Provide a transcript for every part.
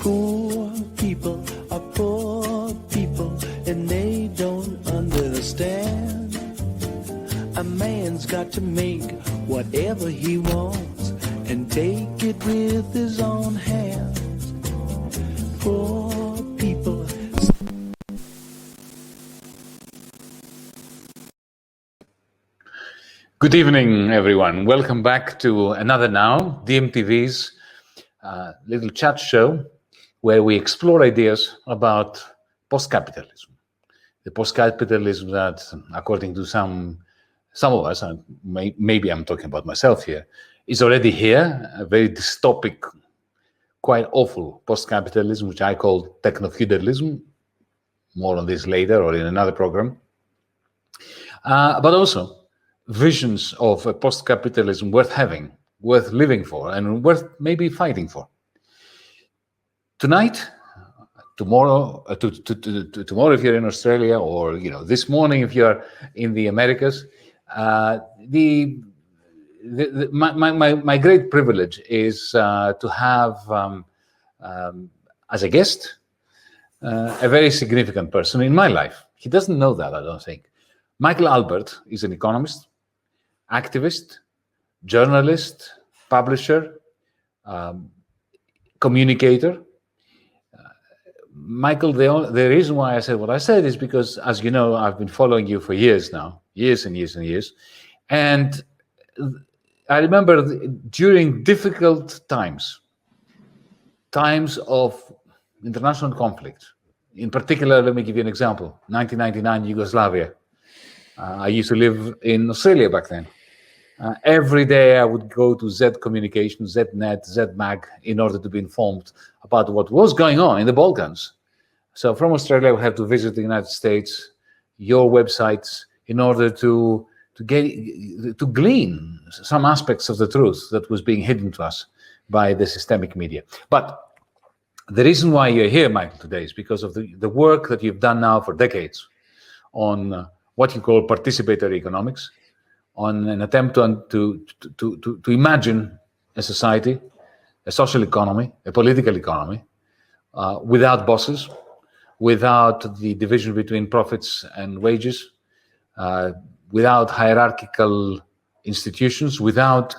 Poor people are poor people and they don't understand. A man's got to make whatever he wants and take it with his own hands. Poor people. Good evening, everyone. Welcome back to Another Now, DMTV's little chat show where we explore ideas about post-capitalism. The post-capitalism that, according to some of us, and maybe I'm talking about myself here, is already here, a very dystopic, quite awful post-capitalism, which I call techno-feudalism. More on this later or in another program. But also visions of a post-capitalism worth having, worth living for, and worth maybe fighting for. Tonight, tomorrow, tomorrow if you're in Australia, or this morning if you're in the Americas, my great privilege is to have as a guest a very significant person in my life. He doesn't know that, I don't think. Mάικλ Άλμπερτ is an economist, activist, journalist, publisher, communicator. Michael, the reason why I said what I said is because, as you know, I've been following you for years now, years and years and years. And I remember during difficult times of international conflict, in particular, let me give you an example, 1999 Yugoslavia. I used to live in Australia back then. Every day I would go to ZCommunications, ZNet, ZMag in order to be informed about what was going on in the Balkans. So from Australia, I would have to visit the United States, your websites, in order to glean some aspects of the truth that was being hidden to us by the systemic media. But the reason why you're here, Michael, today is because of the work that you've done now for decades on what you call participatory economics, on an attempt to imagine a society, a social economy, a political economy, without bosses, without the division between profits and wages, without hierarchical institutions, without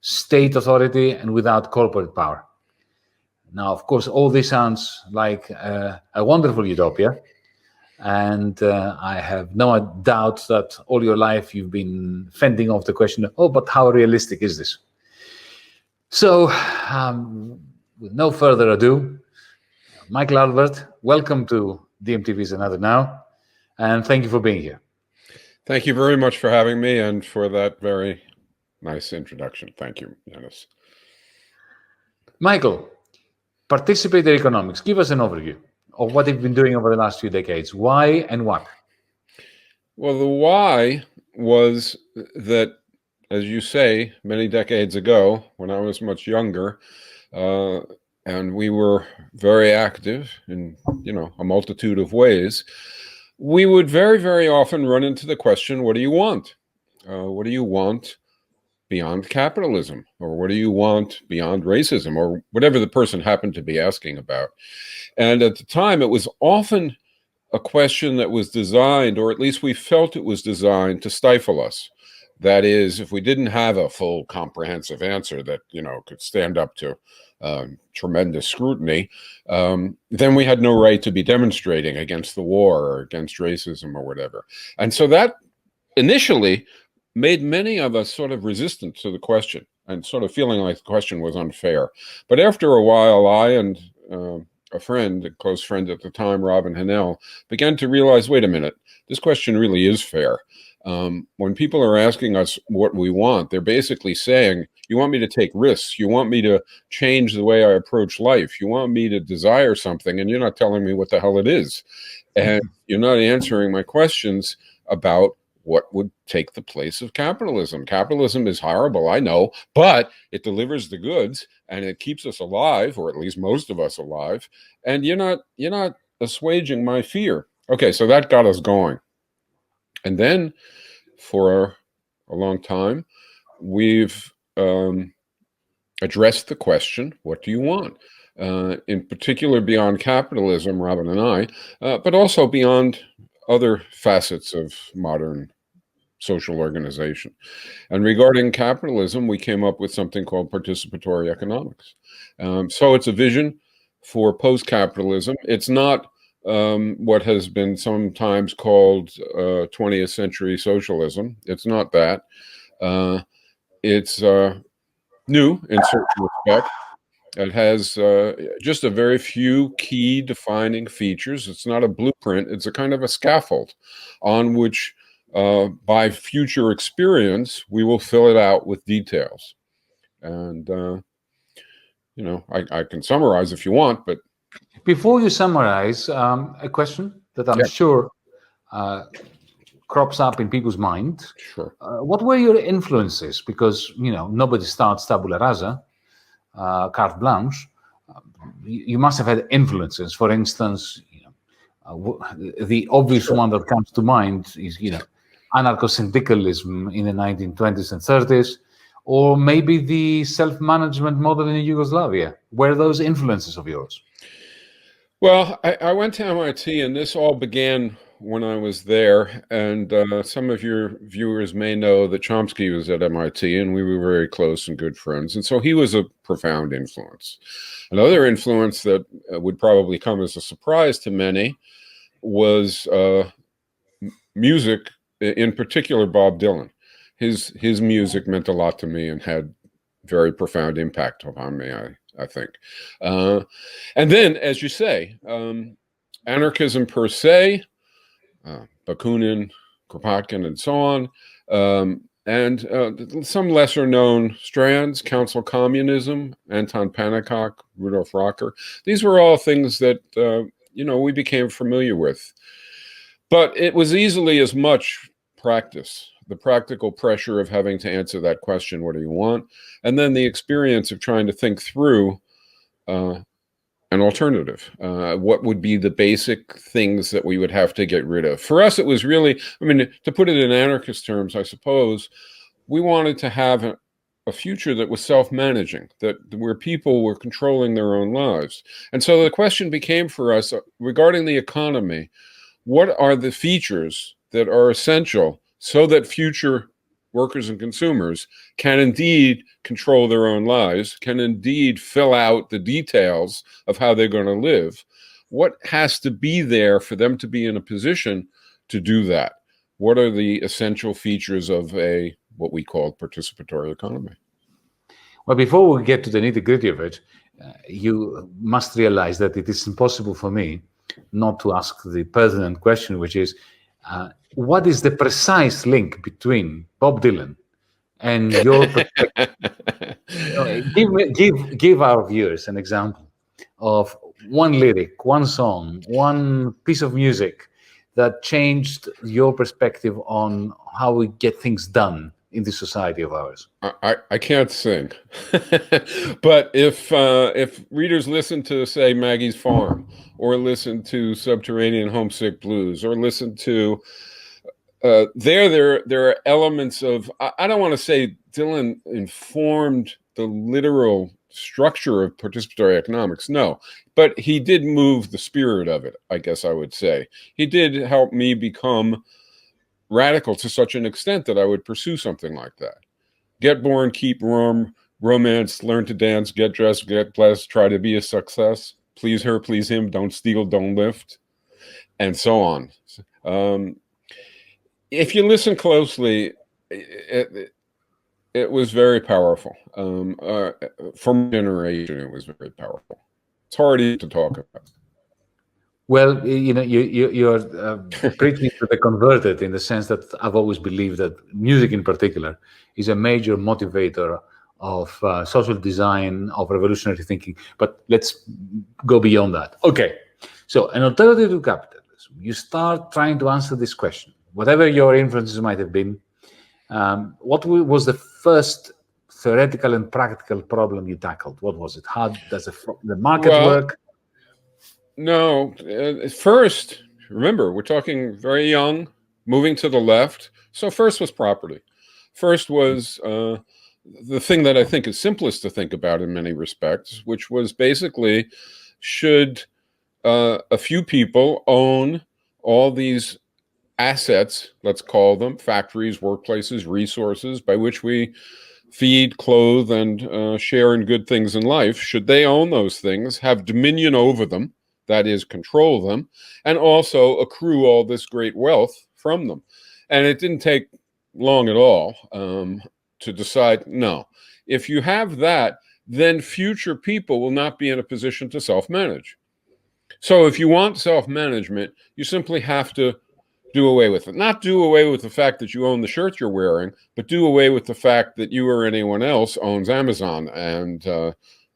state authority, and without corporate power. Now, of course, all this sounds like a wonderful utopia. And I have no doubt that all your life you've been fending off the question, but how realistic is this? So, with no further ado, Mάικλ Άλμπερτ, welcome to DMTV's Another Now, and thank you for being here. Thank you very much for having me and for that very nice introduction. Thank you, Giannis. Michael, participatory economics, give us an overview of what you've been doing over the last few decades. Why and what? Well, the why was that, as you say, many decades ago, when I was much younger, and we were very active in, a multitude of ways, we would very, very often run into the question, what do you want? What do you want beyond capitalism? Or what do you want beyond racism? Or whatever the person happened to be asking about. And at the time, it was often a question that was designed, or at least we felt it was designed to stifle us. That is, if we didn't have a full comprehensive answer that, could stand up to tremendous scrutiny, then we had no right to be demonstrating against the war or against racism or whatever. And so that initially made many of us sort of resistant to the question and sort of feeling like the question was unfair. But after a while, I and a friend, a close friend at the time, Robin Hennell, began to realize, wait a minute, this question really is fair. When people are asking us what we want, they're basically saying, you want me to take risks, you want me to change the way I approach life, you want me to desire something, and you're not telling me what the hell it is. And you're not answering my questions about what would take the place of capitalism. Capitalism is horrible, I know, but it delivers the goods and it keeps us alive, or at least most of us alive. And you're not assuaging my fear. Okay, so that got us going. And then for a long time, we've addressed the question, what do you want? in particular beyond capitalism, Robin and I, but also beyond other facets of modern social organization. And regarding capitalism, we came up with something called participatory economics. So it's a vision for post-capitalism. It's not what has been sometimes called 20th century socialism. It's not that. It's new in certain respects. It has just a very few key defining features. It's not a blueprint. It's a kind of a scaffold on which, by future experience, we will fill it out with details. And, I can summarize if you want, but... Before you summarize, a question that I'm sure crops up in people's mind. Sure. What were your influences? Because, nobody starts tabula rasa, carte blanche. You must have had influences. For instance, the obvious one that comes to mind is, anarcho-syndicalism in the 1920s and 30s, or maybe the self-management model in Yugoslavia. Were those influences of yours? Well, I went to MIT, and this all began when I was there. And some of your viewers may know that Chomsky was at MIT, and we were very close and good friends. And so he was a profound influence. Another influence that would probably come as a surprise to many was music, in particular Bob Dylan. His music meant a lot to me and had very profound impact upon me, I think. And then, as you say, anarchism per se, Bakunin, Kropotkin, and so on, and some lesser-known strands, council communism, Anton Pannekow, Rudolf Rocker. These were all things that, we became familiar with. But it was easily as much practice, the practical pressure of having to answer that question, what do you want? And then the experience of trying to think through an alternative. What would be the basic things that we would have to get rid of? For us, it was really, to put it in anarchist terms, I suppose, we wanted to have a future that was self-managing, where people were controlling their own lives. And so the question became for us, regarding the economy, what are the features that are essential so that future workers and consumers can indeed control their own lives, can indeed fill out the details of how they're going to live? What has to be there for them to be in a position to do that? What are the essential features of what we call participatory economy? Well, before we get to the nitty-gritty of it, you must realize that it is impossible for me not to ask the pertinent question, which is, what is the precise link between Bob Dylan and your perspective? Give our viewers an example of one lyric, one song, one piece of music that changed your perspective on how we get things done in the society of ours. I can't sing, but if readers listen to, say, Maggie's Farm, or listen to Subterranean Homesick Blues, or listen to there are elements of, I don't want to say Dylan informed the literal structure of participatory economics, no, but he did move the spirit of it, I guess I would say. He did help me become radical to such an extent that I would pursue something like that. Get born, keep warm, romance, learn to dance, get dressed, get blessed, try to be a success, please her, please him, don't steal, don't lift, and so on. If you listen closely, it was very powerful. For my generation, it was very powerful. It's hard to talk about. Well, you're preaching to the converted, in the sense that I've always believed that music in particular is a major motivator of social design, of revolutionary thinking. But let's go beyond that. Okay, so an alternative to capitalism, you start trying to answer this question. Whatever your influences might have been, what was the first theoretical and practical problem you tackled? What was it? How does the market work? No, first, remember, we're talking very young, moving to the left. So first was property. First was the thing that I think is simplest to think about in many respects, which was basically, should a few people own all these assets, let's call them factories, workplaces, resources, by which we feed, clothe, and share in good things in life? Should they own those things, have dominion over them, that is, control them, and also accrue all this great wealth from them? And it didn't take long at all to decide, no. If you have that, then future people will not be in a position to self-manage. So if you want self-management, you simply have to do away with it. Not do away with the fact that you own the shirt you're wearing, but do away with the fact that you or anyone else owns Amazon and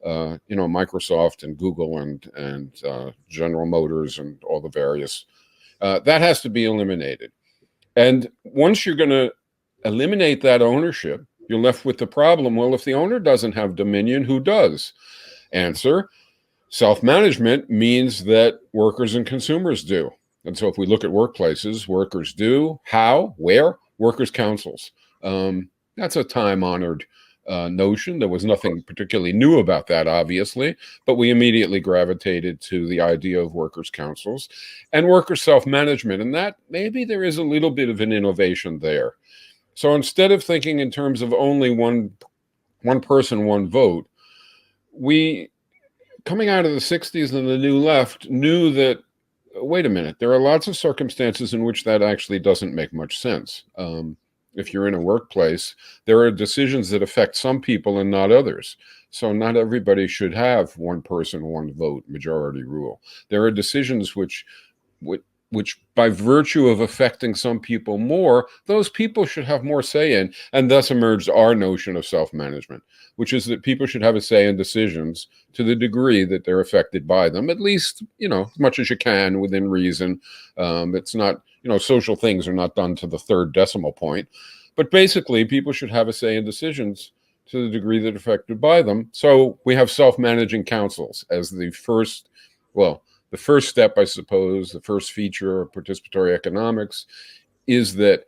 Microsoft and Google and General Motors and all the various. That has to be eliminated. And once you're going to eliminate that ownership, you're left with the problem. Well, if the owner doesn't have dominion, who does? Answer: self-management means that workers and consumers do. And so if we look at workplaces, workers do. How? Where? Workers' councils. That's a time-honored notion. There was nothing particularly new about that, obviously, but we immediately gravitated to the idea of workers' councils and workers' self-management. And that, maybe there is a little bit of an innovation there. So instead of thinking in terms of only one person, one vote, we, coming out of the 60s and the New Left, knew that, wait a minute, there are lots of circumstances in which that actually doesn't make much sense. If you're in a workplace, there are decisions that affect some people and not others. So not everybody should have one person, one vote majority rule. There are decisions which by virtue of affecting some people more, those people should have more say in, and thus emerged our notion of self-management, which is that people should have a say in decisions to the degree that they're affected by them, at least, as much as you can within reason. It's not, social things are not done to the third decimal point, but basically people should have a say in decisions to the degree that are affected by them. So we have self-managing councils as the first step, I suppose, the first feature of participatory economics is that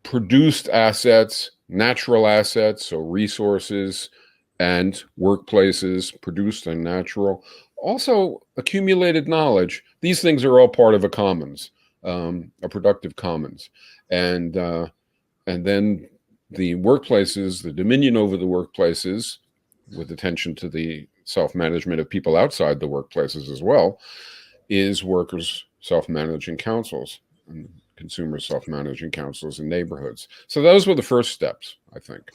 produced assets, natural assets, so resources and workplaces, produced and natural, also accumulated knowledge, these things are all part of a commons, a productive commons. And then the workplaces, the dominion over the workplaces, with attention to the self-management of people outside the workplaces as well, is workers' self-managing councils and consumer self-managing councils in neighborhoods. So those were the first steps, I think.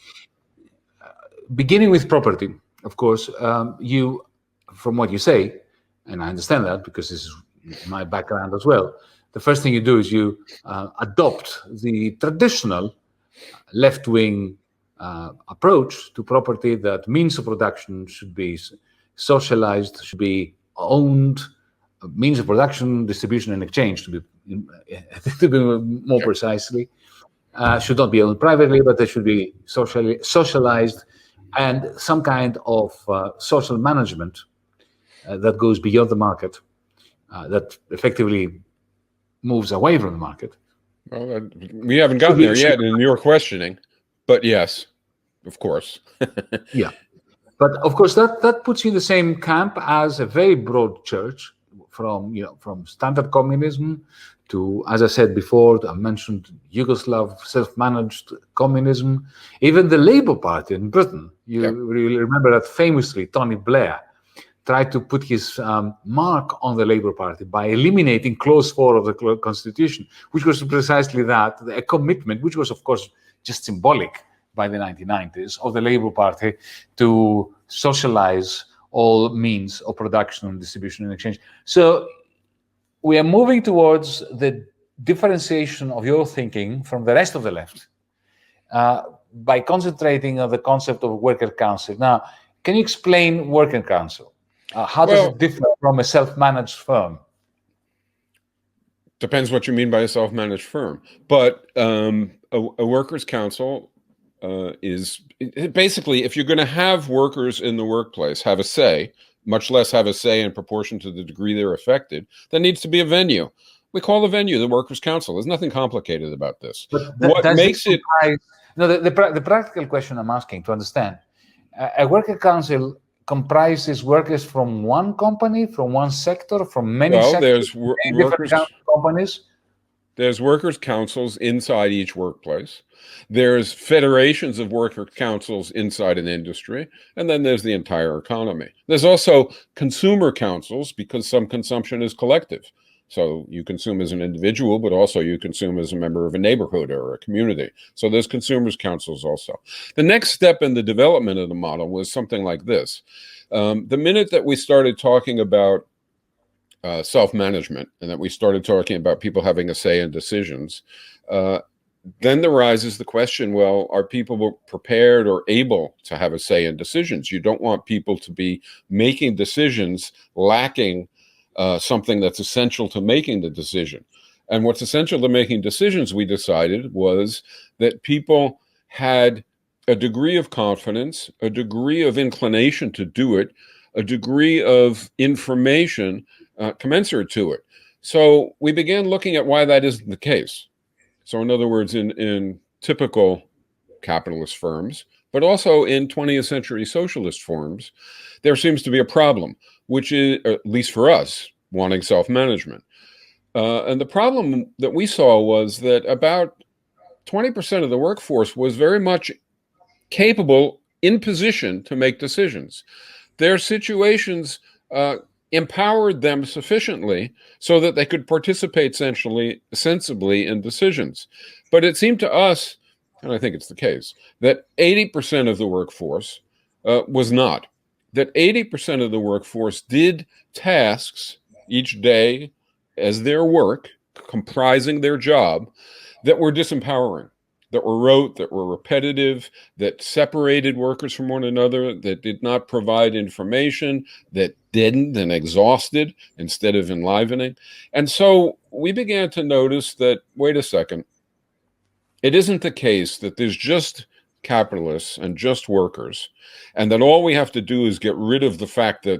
Beginning with property, of course, you, from what you say, and I understand that because this is my background as well, the first thing you do is you adopt the traditional left-wing approach to property, that means of production should be socialized, should be owned, means of production, distribution, and exchange, to be more precisely, should not be owned privately, but they should be socialized, and some kind of social management that goes beyond the market, that effectively moves away from the market. Well, we haven't gotten there yet in your questioning. But yes, of course. Yeah. But of course, that puts you in the same camp as a very broad church, from standard communism to, as I said before, I mentioned Yugoslav self-managed communism, even the Labour Party in Britain. You really remember that famously Tony Blair tried to put his mark on the Labour Party by eliminating Clause 4 of the Constitution, which was precisely that, a commitment, which was, of course, just symbolic by the 1990s, of the Labour Party to socialize all means of production, distribution, and exchange. So we are moving towards the differentiation of your thinking from the rest of the left by concentrating on the concept of worker council. Now, can you explain worker council? How does it differ from a self-managed firm? Depends what you mean by a self-managed firm. But a workers' council is basically, if you're going to have workers in the workplace have a say, much less have a say in proportion to the degree they're affected, there needs to be a venue. We call the venue the workers' council. There's nothing complicated about this. But what makes it No, the practical question I'm asking to understand, a worker council comprises workers from one company, from one sector, from many sectors, there's different companies. There's workers' councils inside each workplace. There's federations of worker councils inside an industry. And then there's the entire economy. There's also consumer councils because some consumption is collective. So you consume as an individual, but also you consume as a member of a neighborhood or a community. So there's consumers' councils also. The next step in the development of the model was something like this. The minute that we started talking about self-management and that we started talking about people having a say in decisions, then there rises the question, well, are people prepared or able to have a say in decisions? You don't want people to be making decisions lacking something that's essential to making the decision. And what's essential to making decisions, we decided, was that people had a degree of confidence, a degree of inclination to do it, a degree of information commensurate to it. So we began looking at why that isn't the case. So in other words, in typical capitalist firms, but also in 20th century socialist firms, there seems to be a problem, which is, at least for us, wanting self-management. And the problem that we saw was that about 20% of the workforce was very much capable, in position to make decisions. Their situations empowered them sufficiently so that they could participate sensibly in decisions. But it seemed to us, and I think it's the case, that 80% of the workforce was not. That 80% of the workforce did tasks each day as their work, comprising their job, that were disempowering, that were rote, that were repetitive, that separated workers from one another, that did not provide information, that deadened and exhausted instead of enlivening. And so we began to notice that, wait a second, it isn't the case that there's just capitalists and just workers, and that all we have to do is get rid of the fact that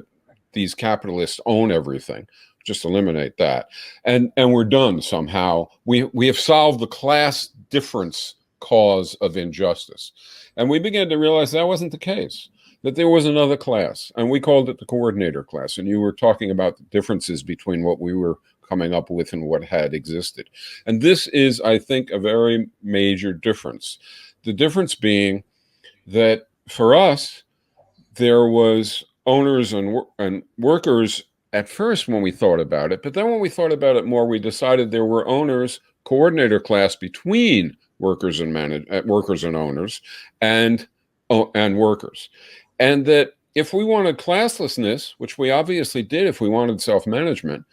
these capitalists own everything. Just eliminate that. And we're done somehow. We have solved the class difference cause of injustice. And we began to realize that wasn't the case, that there was another class, and we called it the coordinator class. And you were talking about the differences between what we were coming up with and what had existed. And this is, I think, a very major difference. The difference being that for us, there was owners and workers at first when we thought about it, but then when we thought about it more, we decided there were owners, coordinator class between workers and owners and workers. And that if we wanted classlessness, which we obviously did if we wanted self-management,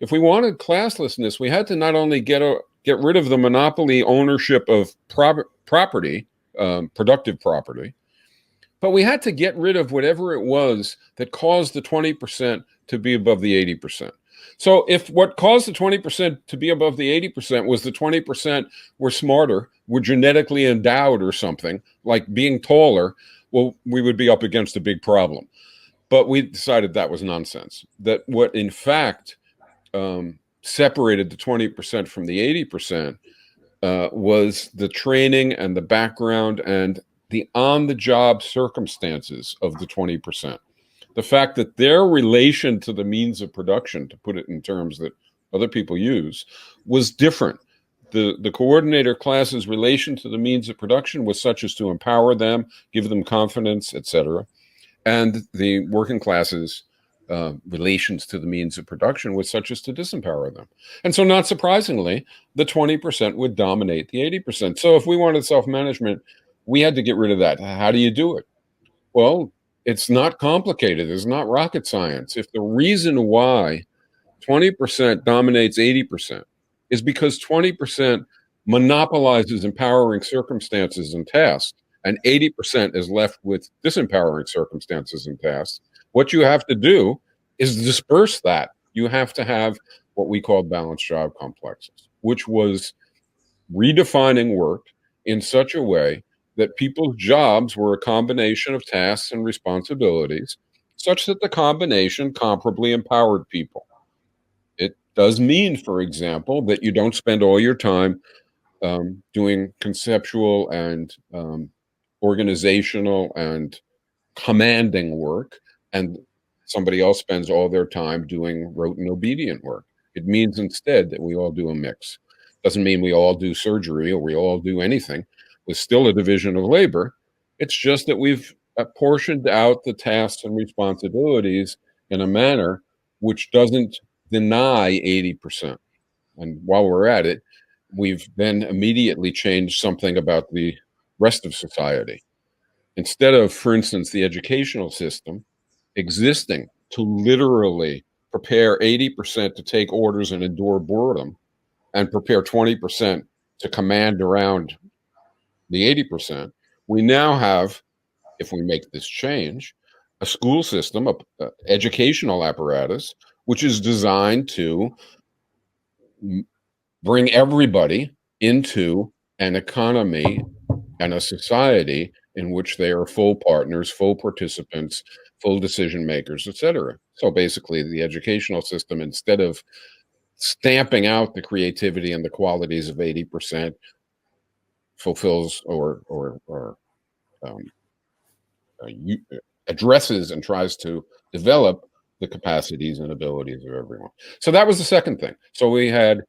if we wanted classlessness, we had to not only get rid of the monopoly ownership of property, productive property, but we had to get rid of whatever it was that caused the 20% to be above the 80%. So if what caused the 20% to be above the 80% was the 20% were smarter, were genetically endowed or something, like being taller, well, we would be up against a big problem. But we decided that was nonsense, that what in fact separated the 20% from the 80% was the training and the background and the on-the-job circumstances of the 20%. The fact that their relation to the means of production, to put it in terms that other people use, was different. The coordinator class's relation to the means of production was such as to empower them, give them confidence, etc. And the working classes' relations to the means of production was such as to disempower them. And so not surprisingly, the 20% would dominate the 80%. So if we wanted self-management, we had to get rid of that. How do you do it? Well, it's not complicated. It's not rocket science. If the reason why 20% dominates 80% is because 20% monopolizes empowering circumstances and tasks, and 80% is left with disempowering circumstances and tasks, what you have to do is disperse that. You have to have what we call balanced job complexes, which was redefining work in such a way that people's jobs were a combination of tasks and responsibilities, such that the combination comparably empowered people. It does mean, for example, that you don't spend all your time doing conceptual and organizational and commanding work, and somebody else spends all their time doing rote and obedient work. It means instead that we all do a mix. Doesn't mean we all do surgery or we all do anything. There's still a division of labor. It's just that we've portioned out the tasks and responsibilities in a manner which doesn't deny 80%. And while we're at it, we've then immediately changed something about the rest of society. Instead of, for instance, the educational system existing to literally prepare 80% to take orders and endure boredom, and prepare 20% to command around the 80%, we now have, if we make this change, a school system, a educational apparatus, which is designed to bring everybody into an economy and a society in which they are full partners, full participants, full decision makers, etc. So basically, the educational system, instead of stamping out the creativity and the qualities of 80%, fulfills or addresses and tries to develop the capacities and abilities of everyone. So that was the second thing. So we had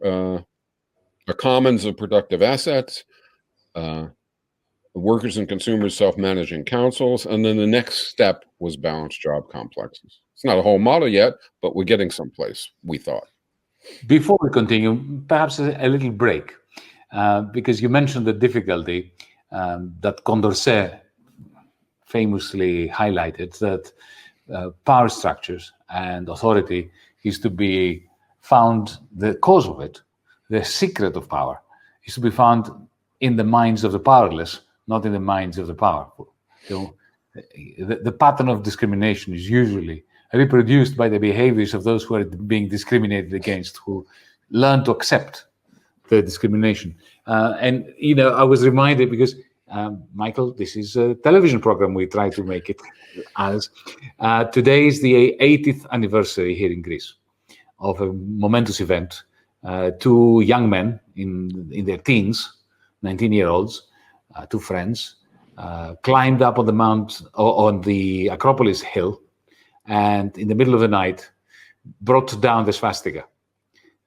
a commons of productive assets, workers and consumers self-managing councils, and then the next step was balanced job complexes. It's not a whole model yet, but we're getting someplace, we thought. Before we continue, perhaps a little break, because you mentioned the difficulty that Condorcet famously highlighted, that power structures and authority is to be found, the cause of it, the secret of power, is to be found in the minds of the powerless, not in the minds of the powerful. So the pattern of discrimination is usually reproduced by the behaviors of those who are being discriminated against, who learn to accept the discrimination. And, I was reminded because, Michael, this is a television program. We try to make it as. Today is the 80th anniversary here in Greece of a momentous event. Two young men in their teens, 19-year-olds, two friends, climbed up on the on the Acropolis hill, and in the middle of the night, brought down the swastika.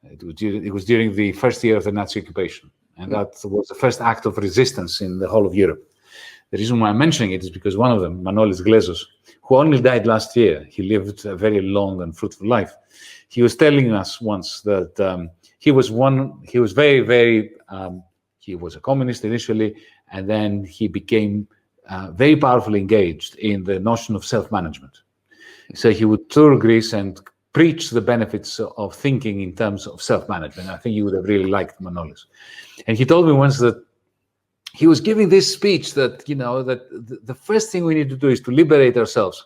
It was during the first year of the Nazi occupation, and that was the first act of resistance in the whole of Europe. The reason why I'm mentioning it is because one of them, Manolis Glezos, who only died last year, he lived a very long and fruitful life. He was telling us once that he was a communist initially, and then he became very powerfully engaged in the notion of self-management. So he would tour Greece and preach the benefits of thinking in terms of self-management. I think you would have really liked Manolis. And he told me once that he was giving this speech that, that the first thing we need to do is to liberate ourselves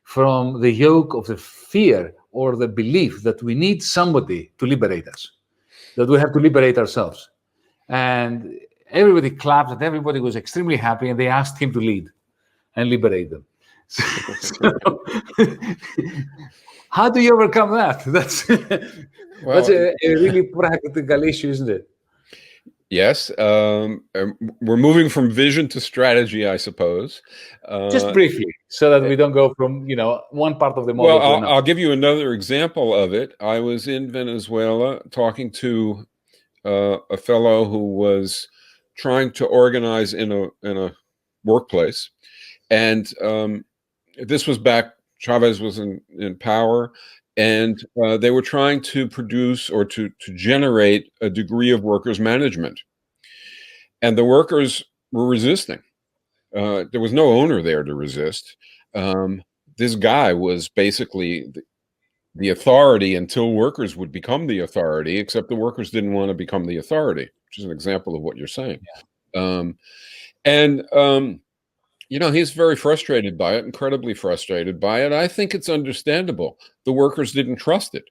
from the yoke of the fear or the belief that we need somebody to liberate us, that we have to liberate ourselves. And everybody clapped and everybody was extremely happy, and they asked him to lead and liberate them. So, how do you overcome that? That's a really practical issue, isn't it? Yes. We're moving from vision to strategy, I suppose. Just briefly, so that we don't go from, one part of the model to another. I'll give you another example of it. I was in Venezuela talking to a fellow who was trying to organize in a workplace. And this was back, Chavez was in power, and they were trying to produce or to generate a degree of workers' management. And the workers were resisting. There was no owner there to resist. This guy was basically the authority until workers would become the authority, except the workers didn't want to become the authority, which is an example of what you're saying. Yeah. He's very frustrated by it, incredibly frustrated by it. I think it's understandable. The workers didn't trust it.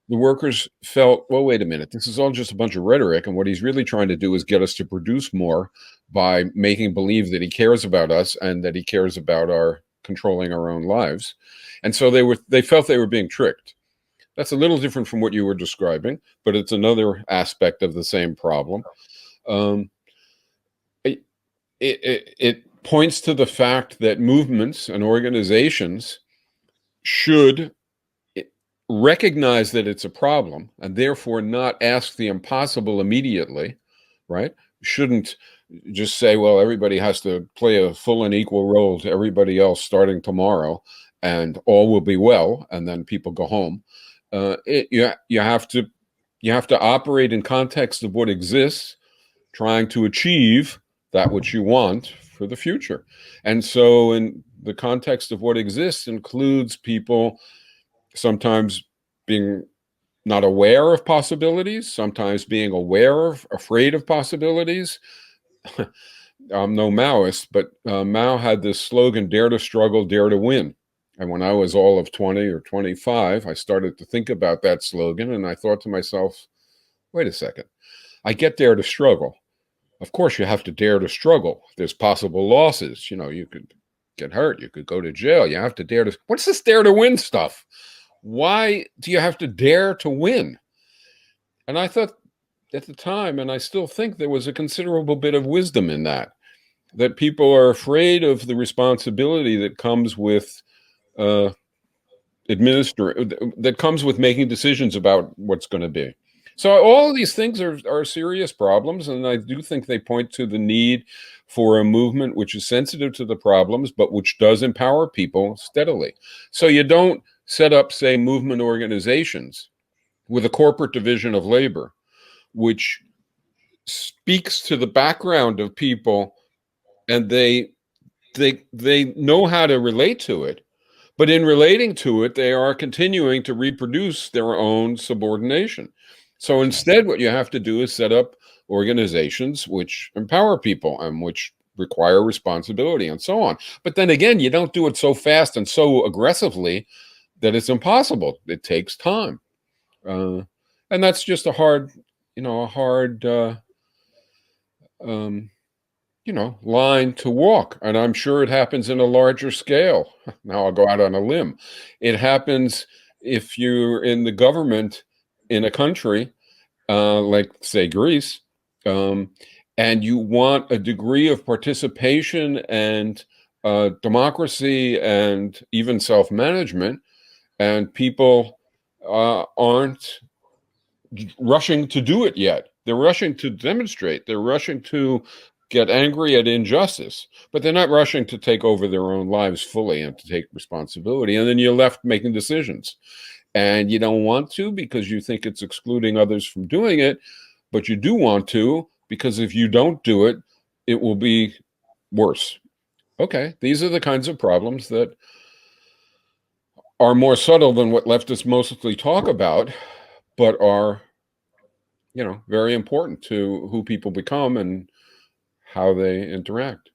The workers felt, well, wait a minute, this is all just a bunch of rhetoric, and what he's really trying to do is get us to produce more by making believe that he cares about us and that he cares about our controlling our own lives. And so they felt they were being tricked. That's a little different from what you were describing, but it's another aspect of the same problem. It points to the fact that movements and organizations should recognize that it's a problem and therefore not ask the impossible immediately, right? Shouldn't just say, well, everybody has to play a full and equal role to everybody else starting tomorrow and all will be well, and then people go home. You have to operate in context of what exists, trying to achieve that which you want for the future. And so in the context of what exists includes people sometimes being not aware of possibilities, sometimes being aware of, afraid of possibilities. I'm no Maoist, but Mao had this slogan, dare to struggle, dare to win. And when I was all of 20 or 25, I started to think about that slogan, and I thought to myself, wait a second, I get dare to struggle. Of course, you have to dare to struggle. There's possible losses. You know, you could get hurt. You could go to jail. You have to dare to... What's this dare to win stuff? Why do you have to dare to win? And I thought at the time, and I still think there was a considerable bit of wisdom in that people are afraid of the responsibility that comes with that comes with making decisions about what's going to be. So all of these things are serious problems, and I do think they point to the need for a movement which is sensitive to the problems, but which does empower people steadily. So you don't set up, say, movement organizations with a corporate division of labor, which speaks to the background of people, and they know how to relate to it. But in relating to it, they are continuing to reproduce their own subordination. So instead, what you have to do is set up organizations which empower people and which require responsibility and so on. But then again, you don't do it so fast and so aggressively that it's impossible. It takes time. And that's just a hard line to walk. And I'm sure it happens in a larger scale. Now I'll go out on a limb. It happens if you're in the government in a country like, say, Greece, and you want a degree of participation and democracy and even self-management, and people aren't rushing to do it yet. They're rushing to demonstrate. They're rushing to get angry at injustice, but they're not rushing to take over their own lives fully and to take responsibility. And then you're left making decisions. And you don't want to because you think it's excluding others from doing it, but you do want to because if you don't do it, it will be worse. Okay, these are the kinds of problems that are more subtle than what leftists mostly talk about, but are, very important to who people become and how they interact.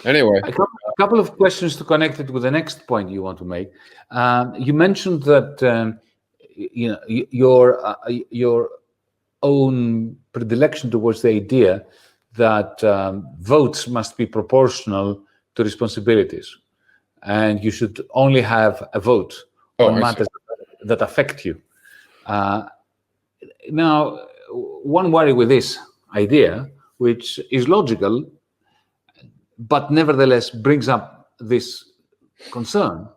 Anyway, a couple of questions to connect it with the next point you want to make. You mentioned that your own predilection towards the idea that votes must be proportional to responsibilities, and you should only have a vote on matters that affect you. Now, one worry with this idea, which is logical, but nevertheless brings up this concern,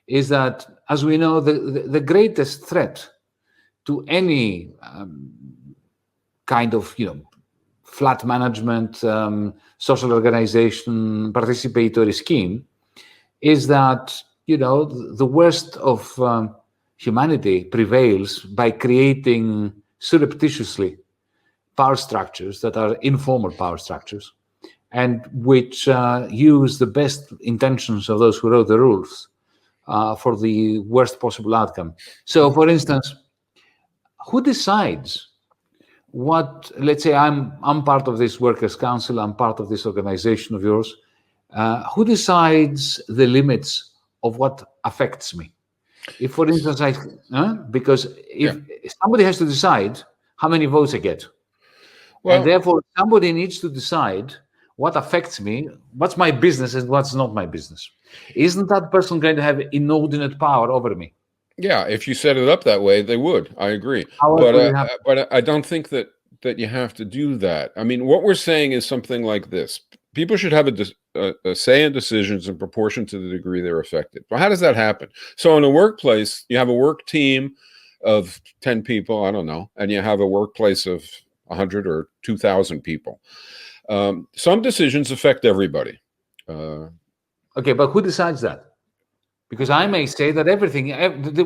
is that, as we know, the greatest threat to any kind of, flat management, social organization, participatory scheme, is that, the worst of humanity prevails by creating surreptitiously power structures that are informal power structures, and which use the best intentions of those who wrote the rules for the worst possible outcome. So, for instance, who decides what? Let's say I'm part of this workers' council. I'm part of this organization of yours. Who decides the limits of what affects me? If, for instance, because if somebody has to decide how many votes I get, and therefore somebody needs to decide what affects me, what's my business and what's not my business. Isn't that person going to have inordinate power over me? Yeah, if you set it up that way, they would. I agree. But I don't think that that you have to do that. I mean, what we're saying is something like this. People should have a say in decisions in proportion to the degree they're affected. Well, how does that happen? So in a workplace, you have a work team of 10 people, I don't know, and you have a workplace of 100 or 2,000 people. Some decisions affect everybody. Okay, but who decides that? Because I may say that everything,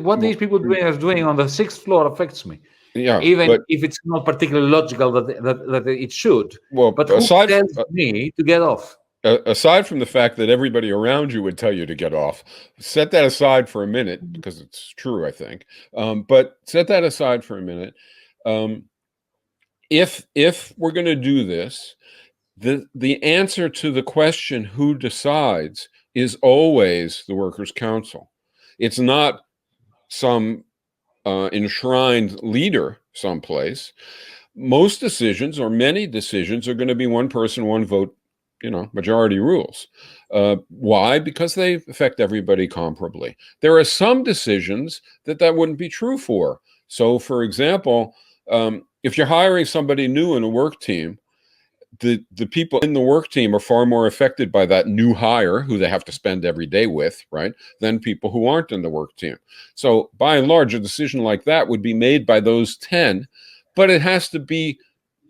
what these people are doing on the 6th floor affects me. Yeah, even if it's not particularly logical that it should. Well, but who tells me to get off? Aside from the fact that everybody around you would tell you to get off, set that aside for a minute, because it's true, I think. But set that aside for a minute. If we're going to do this, the answer to the question who decides is always the Workers' Council. It's not some enshrined leader someplace. Most decisions, or many decisions, are going to be one person, one vote, majority rules. Why? Because they affect everybody comparably. There are some decisions that wouldn't be true for. So, for example, if you're hiring somebody new in a work team, the people in the work team are far more affected by that new hire, who they have to spend every day with, right, than people who aren't in the work team. So by and large, a decision like that would be made by those 10, but it has to be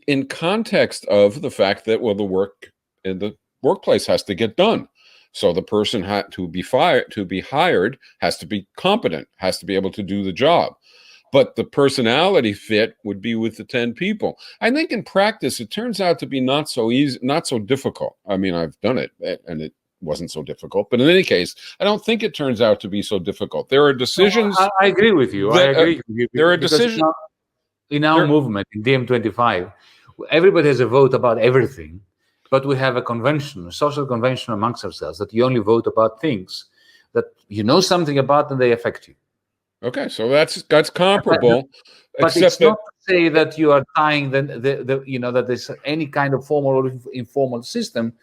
in context of the fact that, well, the work in the workplace has to get done. So the person to be hired has to be competent, has to be able to do the job. But the personality fit would be with the 10 people. I think in practice, it turns out to be not so easy, not so difficult. I mean, I've done it and it wasn't so difficult. But in any case, I don't think it turns out to be so difficult. There are decisions. No, I agree with you. I agree with you. There are decisions. In our movement, in DiEM25, everybody has a vote about everything. But we have a convention, a social convention amongst ourselves, that you only vote about things that you know something about and they affect you. Okay, so that's comparable. But it's not to say that you are tying that there's any kind of formal or informal system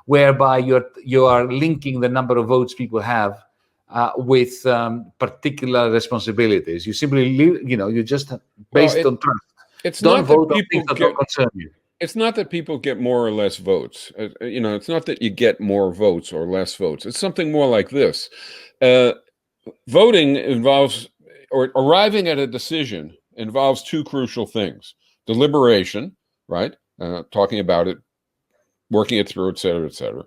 whereby you are linking the number of votes people have with particular responsibilities. You simply you just based on trust. It's don't not vote that on things that don't concern you. It's not that people get more or less votes. It's not that you get more votes or less votes. It's something more like this. Voting involves, or arriving at a decision involves, two crucial things: deliberation, right? Talking about it, working it through, et cetera,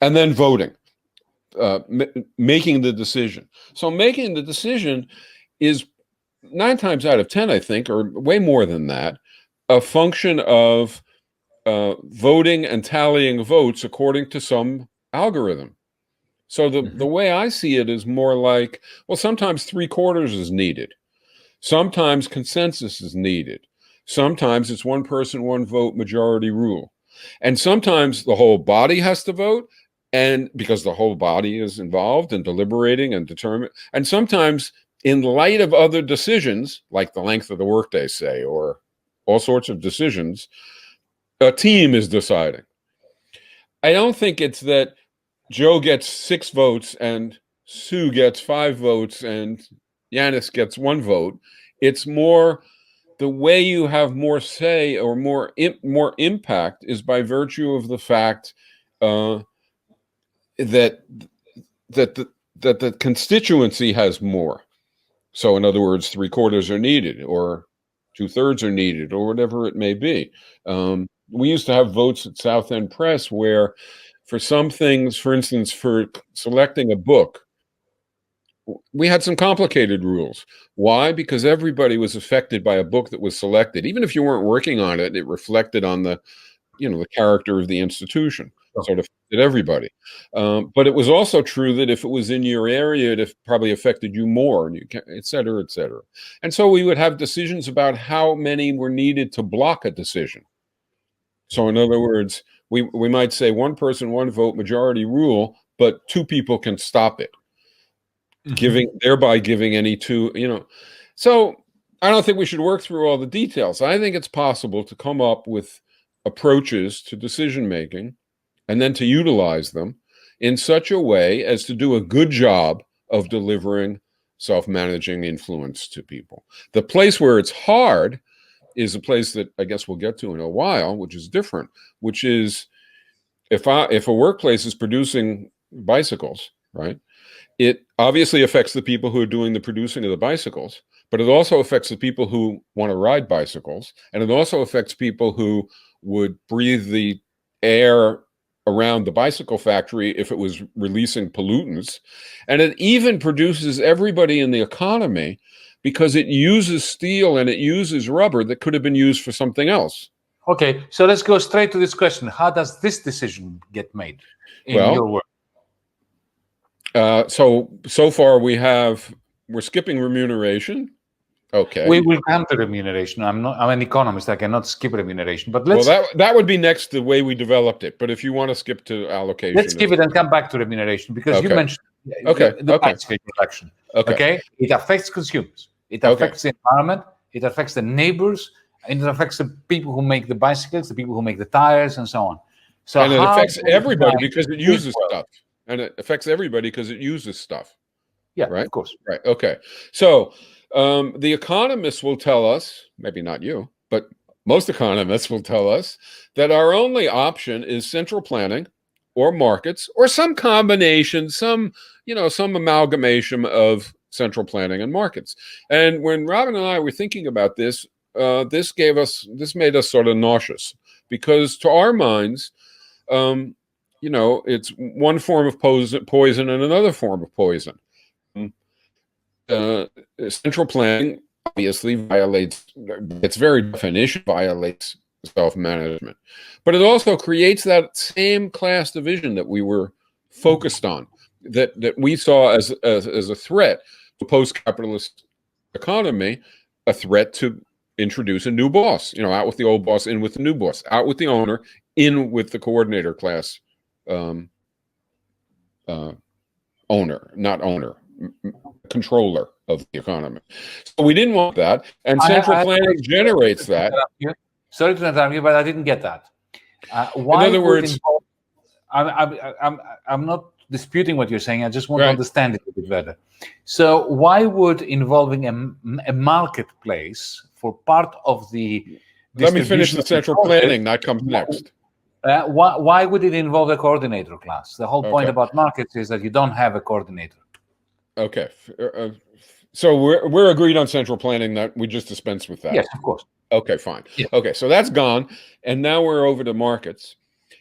and then voting, making the decision. So making the decision is 9 times out of 10, I think, or way more than that, a function of voting and tallying votes according to some algorithm. So the way I see it is more like, well, sometimes 3/4 is needed. Sometimes consensus is needed. Sometimes it's one person, one vote, majority rule. And sometimes the whole body has to vote, and because the whole body is involved in deliberating and determining. And sometimes, in light of other decisions, like the length of the workday, say, or all sorts of decisions, a team is deciding. I don't think it's that Joe gets 6 votes and Sue gets 5 votes and Yanis gets 1 vote. It's more the way you have more say or more impact is by virtue of the fact that the constituency has more. So in other words, 3/4 are needed, or 2/3 are needed, or whatever it may be. We used to have votes at South End Press where, for some things, for instance, for selecting a book, we had some complicated rules. Why? Because everybody was affected by a book that was selected. Even if you weren't working on it, it reflected on the character of the institution. Sort of affected everybody. But it was also true that if it was in your area, it probably affected you more, and et cetera, et cetera. And so we would have decisions about how many were needed to block a decision. So in other words, we might say one person, one vote, majority rule, but 2 people can stop it, thereby giving any 2, So I don't think we should work through all the details. I think it's possible to come up with approaches to decision making and then to utilize them in such a way as to do a good job of delivering self-managing influence to people. The place where it's hard is a place that I guess we'll get to in a while, which is different, which is if a workplace is producing bicycles, right, it obviously affects the people who are doing the producing of the bicycles, but it also affects the people who want to ride bicycles, and it also affects people who would breathe the air around the bicycle factory if it was releasing pollutants. And it even produces everybody in the economy because it uses steel and it uses rubber that could have been used for something else. Okay, so let's go straight to this question. How does this decision get made in your work? So far we're skipping remuneration. Okay. We will come to remuneration. I'm an economist. I cannot skip remuneration. But let's. Well, that would be next the way we developed it. But if you want to skip to allocation, let's skip it and come back to remuneration because you mentioned the bicycle production. Okay. It affects consumers. It affects the environment. It affects the neighbors. And it affects the people who make the bicycles, the people who make the tires, and so on. So and it affects everybody because it uses stuff. And it affects everybody because it uses stuff. Yeah, right. Of course. Right. Okay. So. The economists will tell us, maybe not you, but most economists will tell us that our only option is central planning or markets or some combination, some amalgamation of central planning and markets. And when Robin and I were thinking about this, this made us sort of nauseous because to our minds, it's one form of poison and another form of poison. Central planning obviously violates, its very definition violates self-management, but it also creates that same class division that we were focused on, that we saw as a threat to post-capitalist economy, a threat to introduce a new boss, out with the old boss, in with the new boss, out with the owner, in with the coordinator class controller of the economy. So we didn't want that, and central planning generates that. Sorry to interrupt you, but I didn't get that. In other words, I'm not disputing what you're saying. I just want to understand it a bit better. So why would involving a marketplace for part of the let me finish the central planning. That comes next. Why would it involve a coordinator class? The whole point about markets is that you don't have a coordinator. Okay, so we're agreed on central planning, that we just dispense with that. Yes, of course. Okay, fine. Yeah. Okay, so that's gone, and now we're over to markets.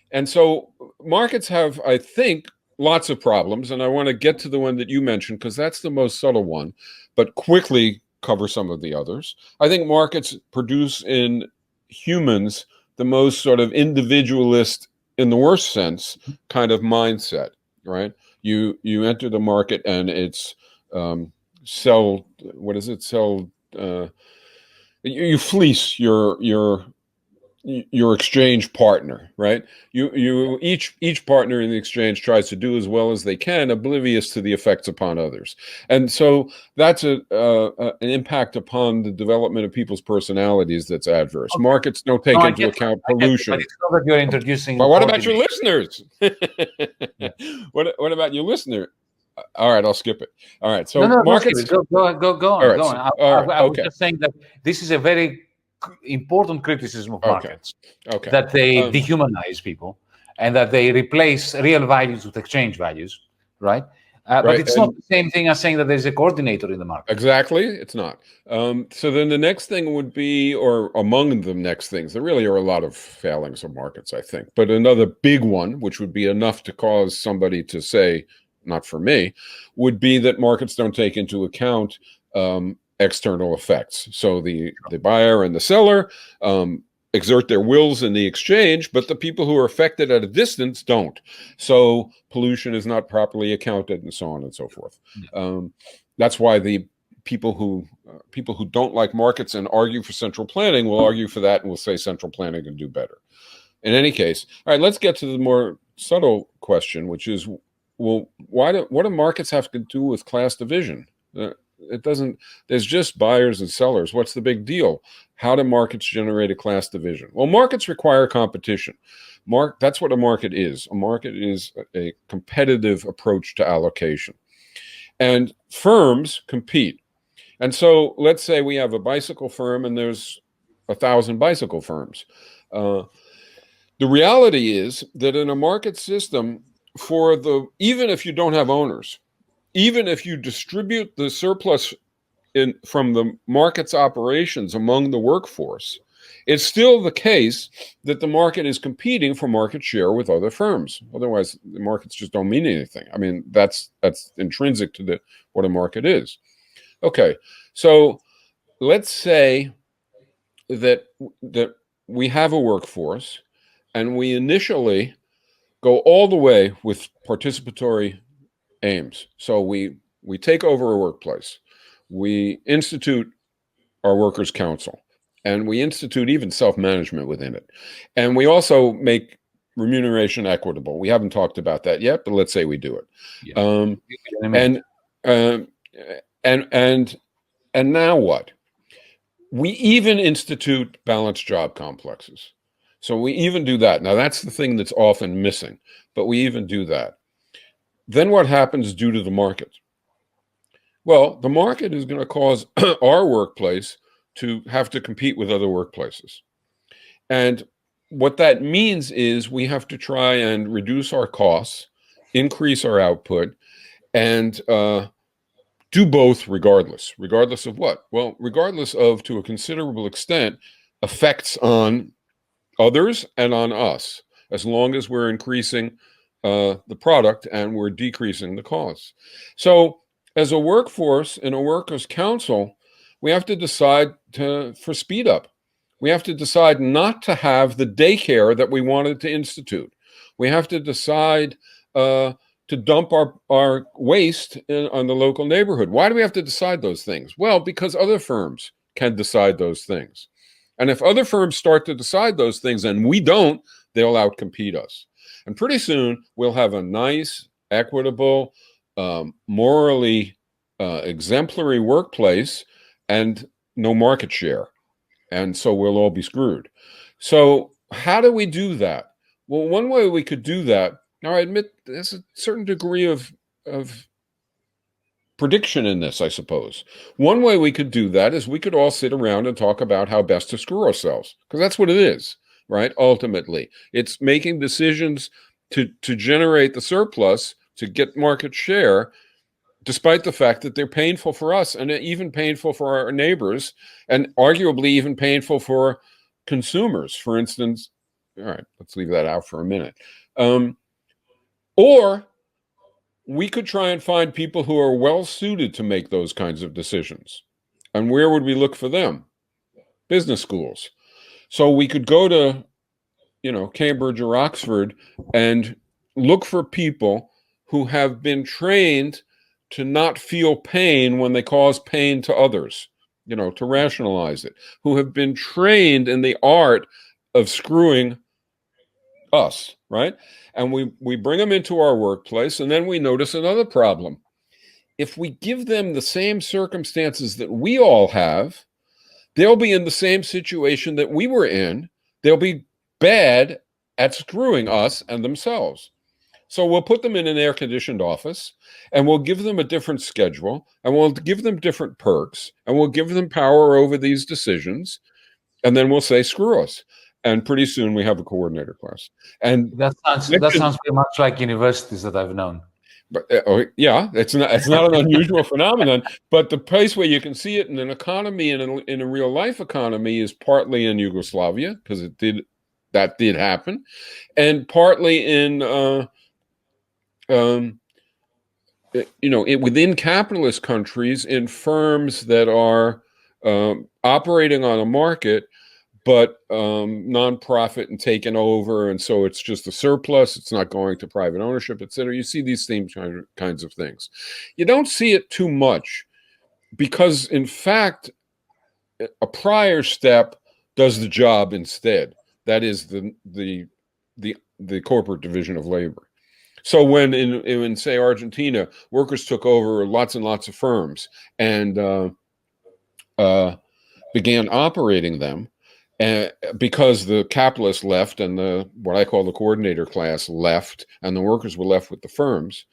And so markets have, I think, lots of problems, and I want to get to the one that you mentioned because that's the most subtle one, but quickly cover some of the others. I think markets produce in humans the most sort of individualist, in the worst sense, kind of mindset, right? You enter the market and it's you fleece your exchange partner, right? Each partner in the exchange tries to do as well as they can, oblivious to the effects upon others. And so that's an impact upon the development of people's personalities that's adverse. Okay. Markets don't take into account pollution. But it's not that you're introducing. But what about your listeners? What about your listener? All right, I'll skip it. All right, so markets. Go on. Go on. I was just saying that this is a very important criticism of markets. Okay. That they dehumanize people and that they replace real values with exchange values, right? But it's not the same thing as saying that there's a coordinator in the market. Exactly, it's not. So then the next thing would be, or among the next things, there really are a lot of failings of markets, I think. But another big one, which would be enough to cause somebody to say, not for me, would be that markets don't take into account external effects. So the buyer and the seller exert their wills in the exchange, but the people who are affected at a distance don't. So pollution is not properly accounted, and so on and so forth. That's why the people who don't like markets and argue for central planning will argue for that and will say central planning can do better. In any case, all right, let's get to the more subtle question, which is, well, what do markets have to do with class division? It doesn't. There's just buyers and sellers. What's the big deal? How do markets generate a class division? Well, markets require competition. That's what a market is. A market is a competitive approach to allocation. And firms compete. And so let's say we have a bicycle firm and there's 1,000 bicycle firms. The reality is that in a market system, even if you don't have owners, even if you distribute the surplus from the market's operations among the workforce, it's still the case that the market is competing for market share with other firms. Otherwise, the markets just don't mean anything. I mean, that's intrinsic to what a market is. Okay, so let's say that we have a workforce, and we initially go all the way with participatory aims. So we take over a workplace. We institute our workers' council, and we institute even self-management within it. And we also make remuneration equitable. We haven't talked about that yet, but let's say we do it. Yeah. And now what? We even institute balanced job complexes. So we even do that. Now that's the thing that's often missing, but we even do that. Then what happens due to the market? Well, the market is going to cause our workplace to have to compete with other workplaces. And what that means is we have to try and reduce our costs, increase our output, and do both regardless. Regardless of what? Well, regardless of, to a considerable extent, effects on others and on us, as long as we're increasing the product and we're decreasing the costs. So as a workforce in a workers' council, we have to decide for speed up. We have to decide not to have the daycare that we wanted to institute. We have to decide to dump our waste on the local neighborhood. Why do we have to decide those things? Well, because other firms can decide those things. And if other firms start to decide those things and we don't, they'll outcompete us. And pretty soon we'll have a nice, equitable, morally exemplary workplace and no market share. And so we'll all be screwed. So how do we do that? Well, one way we could do that, now I admit there's a certain degree of prediction in this, I suppose. One way we could do that is we could all sit around and talk about how best to screw ourselves, because that's what it is, right? Ultimately, it's making decisions to generate the surplus, to get market share, despite the fact that they're painful for us and even painful for our neighbors, and arguably even painful for consumers. For instance, all right, let's leave that out for a minute. Or we could try and find people who are well suited to make those kinds of decisions. And where would we look for them? Business schools. So we could go to, Cambridge or Oxford and look for people who have been trained to not feel pain when they cause pain to others, to rationalize it, who have been trained in the art of screwing us, right? And we bring them into our workplace, and then we notice another problem. If we give them the same circumstances that we all have, they'll be in the same situation that we were in. They'll be bad at screwing us and themselves. So we'll put them in an air-conditioned office, and we'll give them a different schedule, and we'll give them different perks, and we'll give them power over these decisions, and then we'll say, screw us. And pretty soon we have a coordinator class. And that sounds very much like universities that I've known. But yeah, it's not an unusual phenomenon. But the place where you can see it in an economy and in a real life economy is partly in Yugoslavia, because that did happen, and partly in within capitalist countries, in firms that are operating on a market, but nonprofit and taken over, and so it's just a surplus. It's not going to private ownership, et cetera. You see these same kinds of things. You don't see it too much because, in fact, a prior step does the job instead. That is the corporate division of labor. So when in say Argentina, workers took over lots and lots of firms and began operating them. Because the capitalists left and what I call the coordinator class left, and the workers were left with the firms,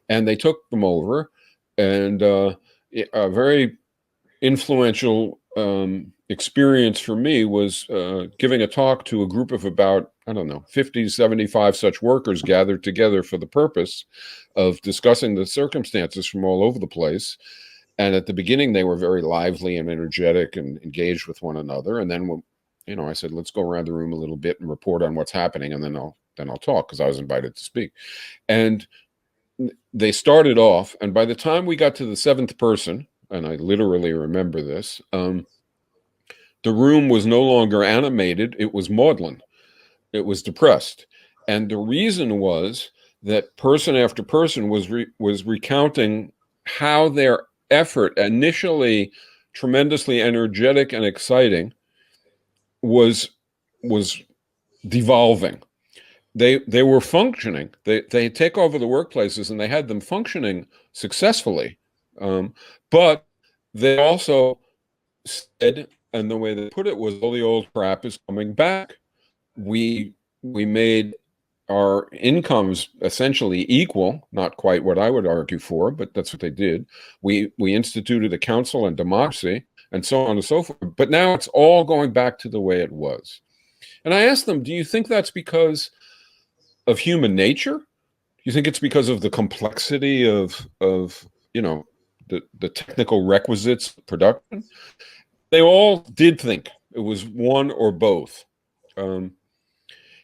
and they took them over, and a very influential experience for me was giving a talk to a group of about, I don't know, 50, 75 such workers gathered together for the purpose of discussing the circumstances from all over the place. And at the beginning, they were very lively and energetic and engaged with one another. And then, I said, let's go around the room a little bit and report on what's happening, and then I'll talk, because I was invited to speak. And they started off, and by the time we got to the seventh person, and I literally remember this, the room was no longer animated. It was maudlin. It was depressed. And the reason was that person after person was recounting how their effort, initially tremendously energetic and exciting, was devolving. They were functioning. They take over the workplaces and they had them functioning successfully. But they also said, and the way they put it was, all the old crap is coming back. We made our incomes essentially equal, not quite what I would argue for, but that's what they did. We instituted a council and democracy and so on and so forth. But now it's all going back to the way it was. And I asked them, do you think that's because of human nature? Do you think it's because of the complexity of the technical requisites of production? They all did think it was one or both. And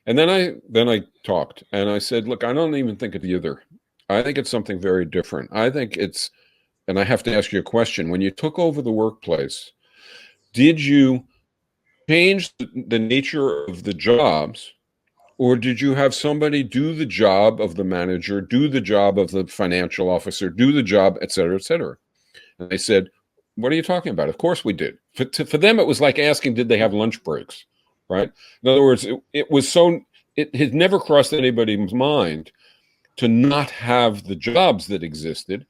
then I talked and I said, look, I don't even think it's either. I think it's something very different. I think it's, and I have to ask you a question. When you took over the workplace, did you change the nature of the jobs, or did you have somebody do the job of the manager, do the job of the financial officer, do the job, et cetera, et cetera? And they said, what are you talking about? Of course we did. For them, it was like asking, did they have lunch breaks, right? In other words, it had never crossed anybody's mind to not have the jobs that existed.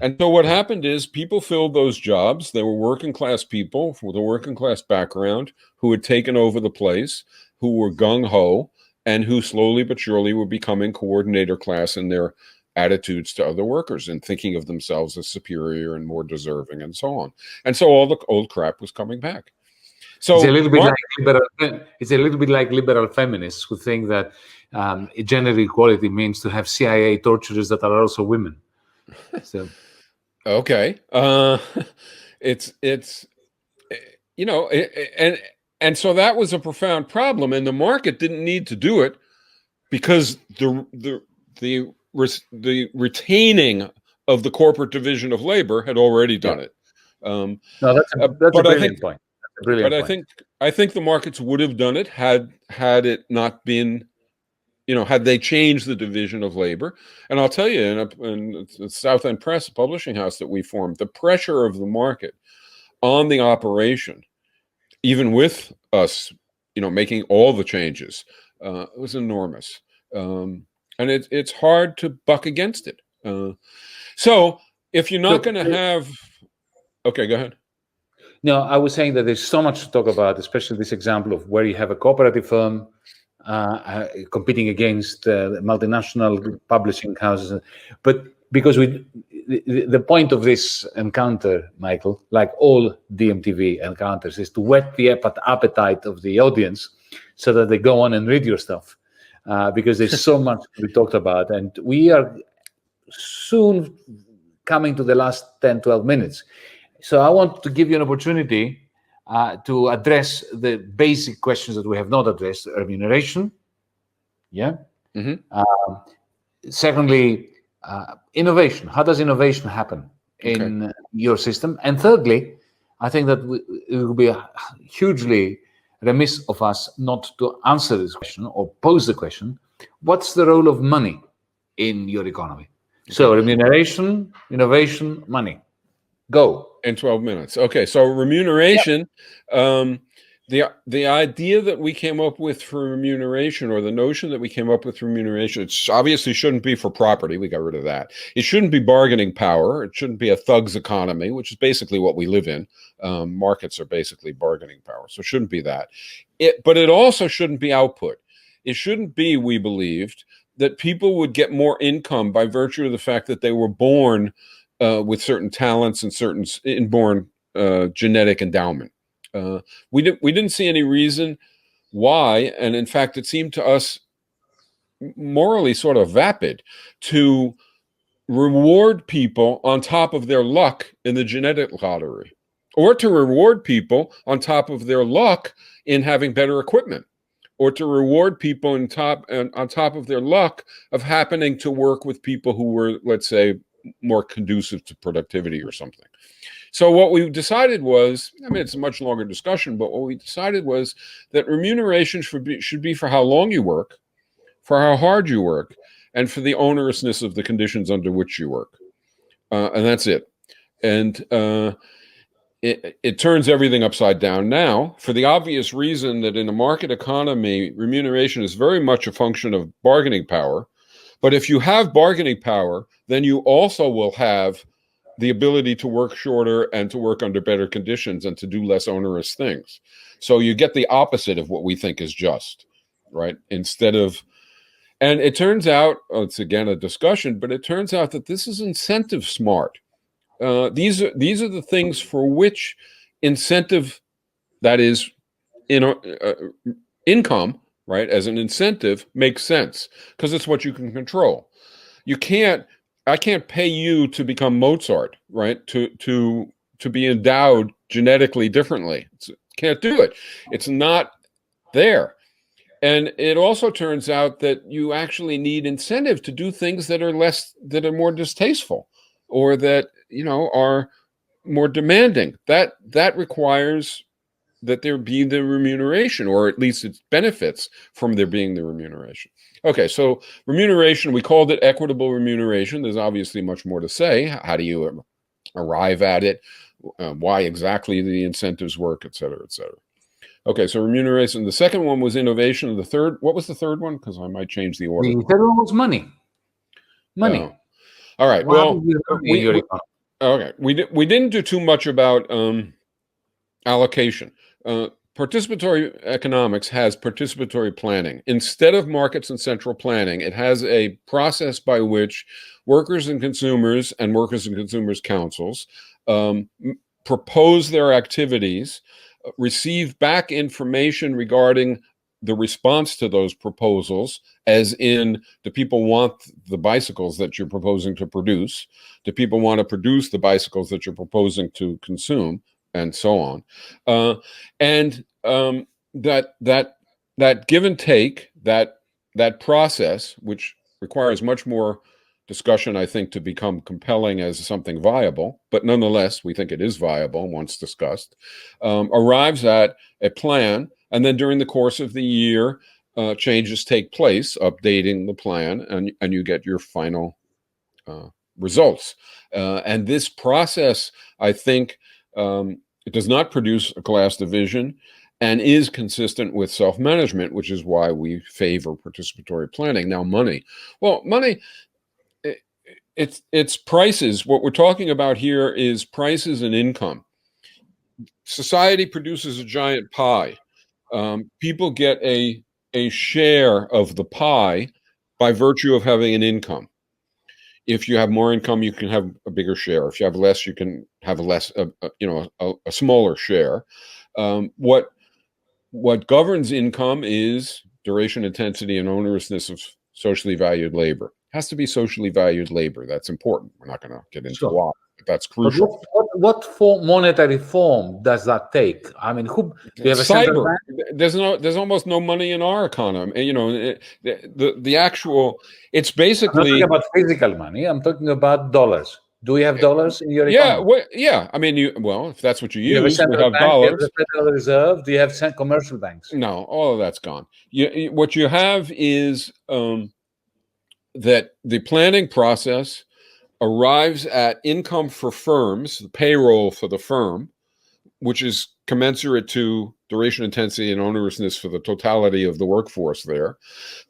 And so what happened is people filled those jobs. They were working class people with a working class background who had taken over the place, who were gung-ho, and who slowly but surely were becoming coordinator class in their attitudes to other workers and thinking of themselves as superior and more deserving and so on. And so all the old crap was coming back. So it's a little bit like liberal feminists who think that gender equality means to have CIA torturers that are also women. So, okay, it's and so that was a profound problem, and the market didn't need to do it because the retaining of the corporate division of labor had already done it. No, that's a brilliant point. But I think the markets would have done it had it not been, had they changed the division of labor. And I'll tell you, in the South End Press, a publishing house that we formed, the pressure of the market on the operation, even with us, making all the changes, was enormous. And it's hard to buck against it. So if you're not going to have, okay, go ahead. No, I was saying that there's so much to talk about, especially this example of where you have a cooperative firm competing against multinational publishing houses. But because the point of this encounter, Michael, like all DMTV encounters, is to whet the appetite of the audience so that they go on and read your stuff. Because there's so much to be talked about. And we are soon coming to the last 10, 12 minutes. So I want to give you an opportunity to address the basic questions that we have not addressed: remuneration. Yeah. Mm-hmm. Secondly, innovation. How does innovation happen in your system? And thirdly, I think that it would be hugely remiss of us not to answer this question or pose the question: what's the role of money in your economy? So remuneration, innovation, money. Go. In 12 minutes. Okay, so remuneration, the idea that we came up with for remuneration, or the notion that we came up with for remuneration, it obviously shouldn't be for property. We got rid of that. It shouldn't be bargaining power. It shouldn't be a thug's economy, which is basically what we live in. Markets are basically bargaining power, so it shouldn't be that. But it also shouldn't be output. It shouldn't be, we believed, that people would get more income by virtue of the fact that they were born with certain talents and certain inborn genetic endowment. We didn't see any reason why, and in fact, it seemed to us morally sort of vapid to reward people on top of their luck in the genetic lottery, or to reward people on top of their luck in having better equipment, or to reward people on top of their luck of happening to work with people who were, let's say, more conducive to productivity or something. So what we decided was, I mean, it's a much longer discussion, but what we decided was that remuneration should be for how long you work, for how hard you work, and for the onerousness of the conditions under which you work. And that's it. And it turns everything upside down now, for the obvious reason that in a market economy, remuneration is very much a function of bargaining power. But if you have bargaining power, then you also will have the ability to work shorter and to work under better conditions and to do less onerous things. So you get the opposite of what we think is just, right? Instead of, and it turns out, it's again a discussion, but it turns out that this is incentive smart. These are the things for which incentive, that is, income, right, as an incentive makes sense, because it's what you can control. I can't pay you to become Mozart, right? To be endowed genetically differently. Can't do it. It's not there. And it also turns out that you actually need incentive to do things that are more distasteful, or that, are more demanding. That requires that there be the remuneration, or at least it benefits from there being the remuneration. Okay, so remuneration, we called it equitable remuneration. There's obviously much more to say. How do you arrive at it? Why exactly the incentives work, et cetera, et cetera. Okay, so remuneration. The second one was innovation. The third, what was the third one? Because I might change the order. The third one was money. Money. Oh. All right. Well, we didn't do too much about allocation. Participatory economics has participatory planning. Instead of markets and central planning, it has a process by which workers and consumers councils propose their activities, receive back information regarding the response to those proposals, as in, do people want the bicycles that you're proposing to produce? Do people want to produce the bicycles that you're proposing to consume? And so on. That give and take, that process, which requires much more discussion, I think, to become compelling as something viable, but nonetheless, we think it is viable once discussed, arrives at a plan, and then during the course of the year, changes take place, updating the plan, and you get your final results. And this process, I think, it does not produce a class division and is consistent with self-management, which is why we favor participatory planning. Now, money. Well, money, it's prices. What we're talking about here is prices and income. Society produces a giant pie. People get a share of the pie by virtue of having an income. If you have more income, you can have a bigger share. If you have less, you can have a smaller share. What governs income is duration, intensity, and onerousness of socially valued labor. It has to be socially valued labor. That's important. We're not going to get into why, but that's crucial. What monetary form does that take? I mean, do you have a central bank? There's almost no money in our economy. The actual, it's basically. I'm not talking about physical money. I'm talking about dollars. Do we have dollars in your economy? Yeah. I mean, if that's what you use, we have dollars. Do you have the Federal Reserve? Do you have commercial banks? No, all of that's gone. What you have is that the planning process arrives at income for firms, the payroll for the firm, which is commensurate to duration, intensity, and onerousness for the totality of the workforce there.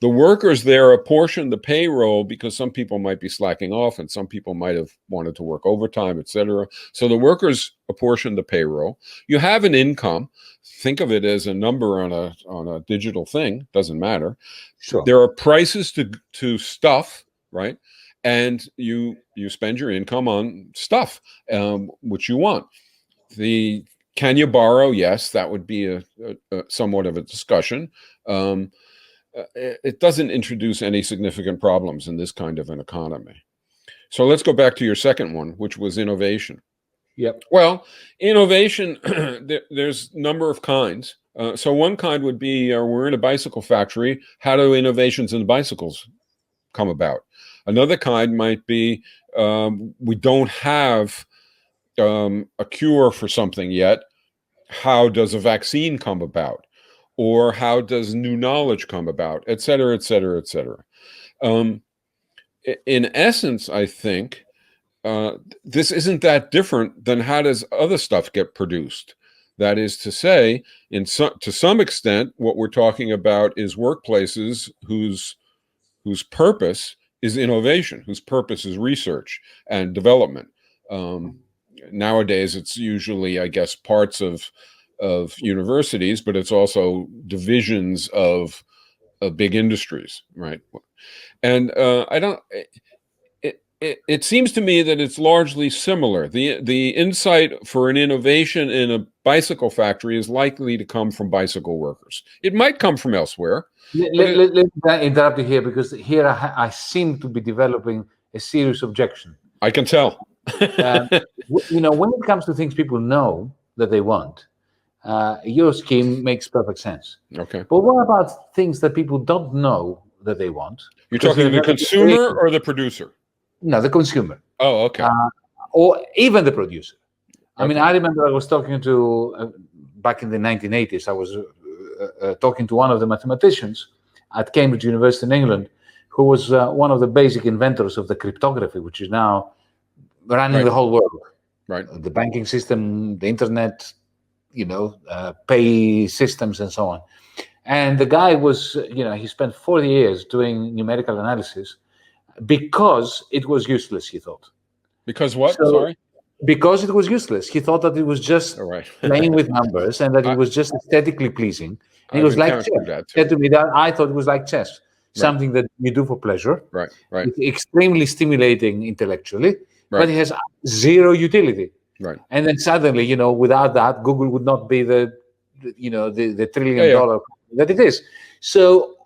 The workers there apportion the payroll because some people might be slacking off and some people might have wanted to work overtime, et cetera. So the workers apportion the payroll. You have an income. Think of it as a number on a digital thing. Doesn't matter. Sure. There are prices to stuff, right? And you spend your income on stuff, which you want. Can you borrow? Yes, that would be a somewhat of a discussion. It doesn't introduce any significant problems in this kind of an economy. So let's go back to your second one, which was innovation. Yep. Well, innovation, there's a number of kinds. So one kind would be, we're in a bicycle factory. How do innovations in bicycles come about? Another kind might be, we don't have a cure for something yet. How does a vaccine come about? Or how does new knowledge come about, et cetera, et cetera, et cetera. In essence, I think this isn't that different than how does other stuff get produced. That is to say, to some extent, what we're talking about is workplaces whose purpose is innovation, whose purpose is research and development. Nowadays, it's usually, I guess, parts of universities, but it's also divisions of big industries, right? And it seems to me that it's largely similar. The insight for an innovation in a bicycle factory is likely to come from bicycle workers. It might come from elsewhere. Let me interrupt you here, because here I seem to be developing a serious objection. I can tell. When it comes to things people know that they want, your scheme makes perfect sense. Okay. But what about things that people don't know that they want? You're talking the consumer or the producer? No, the consumer. Oh, okay. Or even the producer. I Okay. mean, I remember I was talking to, back in the 1980s, I was talking to one of the mathematicians at Cambridge University in England, who was one of the basic inventors of the cryptography, which is now running the whole world. Right. The banking system, the internet, pay systems and so on. And the guy was, he spent 40 years doing numerical analysis because it was useless, he thought. Because what? So, sorry? Because it was useless. He thought that it was just playing with numbers and that it was just aesthetically pleasing. And it was like chess. He said to me that I thought it was like chess, something that you do for pleasure. Right. It's extremely stimulating intellectually, Right. but it has zero utility. Right. And then suddenly, without that, Google would not be the $1 trillion company that it is. So,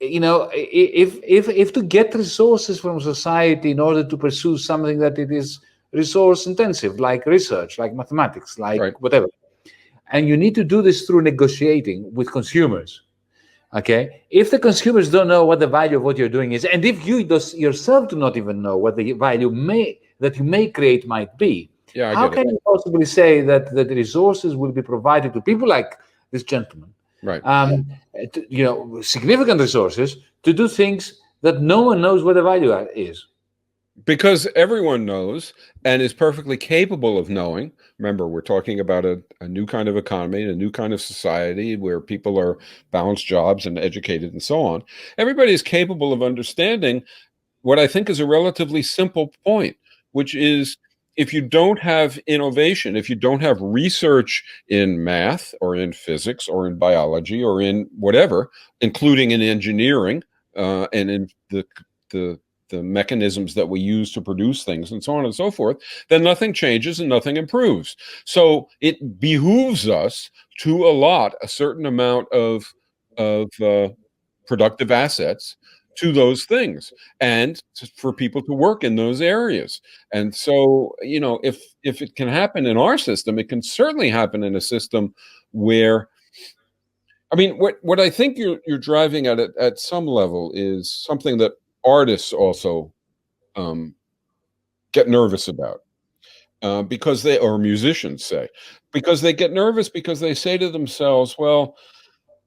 if to get resources from society in order to pursue something that it is resource intensive, like research, like mathematics, like whatever, and you need to do this through negotiating with consumers. Okay, if the consumers don't know what the value of what you're doing is, and if you yourself do not even know what the value that you may create might be, how can you possibly say that the resources will be provided to people like this gentleman, right? Significant resources to do things that no one knows what the value is. Because everyone knows and is perfectly capable of knowing. Remember, we're talking about a new kind of economy, a new kind of society where people are balanced jobs and educated and so on. Everybody is capable of understanding what I think is a relatively simple point, which is if you don't have innovation, if you don't have research in math or in physics or in biology or in whatever, including in engineering and in the mechanisms that we use to produce things and so on and so forth, then nothing changes and nothing improves. So it behooves us to allot a certain amount of productive assets to those things and for people to work in those areas. And so, if it can happen in our system, it can certainly happen in a system where, I mean, what I think you're driving at some level is something that artists also get nervous about because or musicians say, because they get nervous because they say to themselves, well,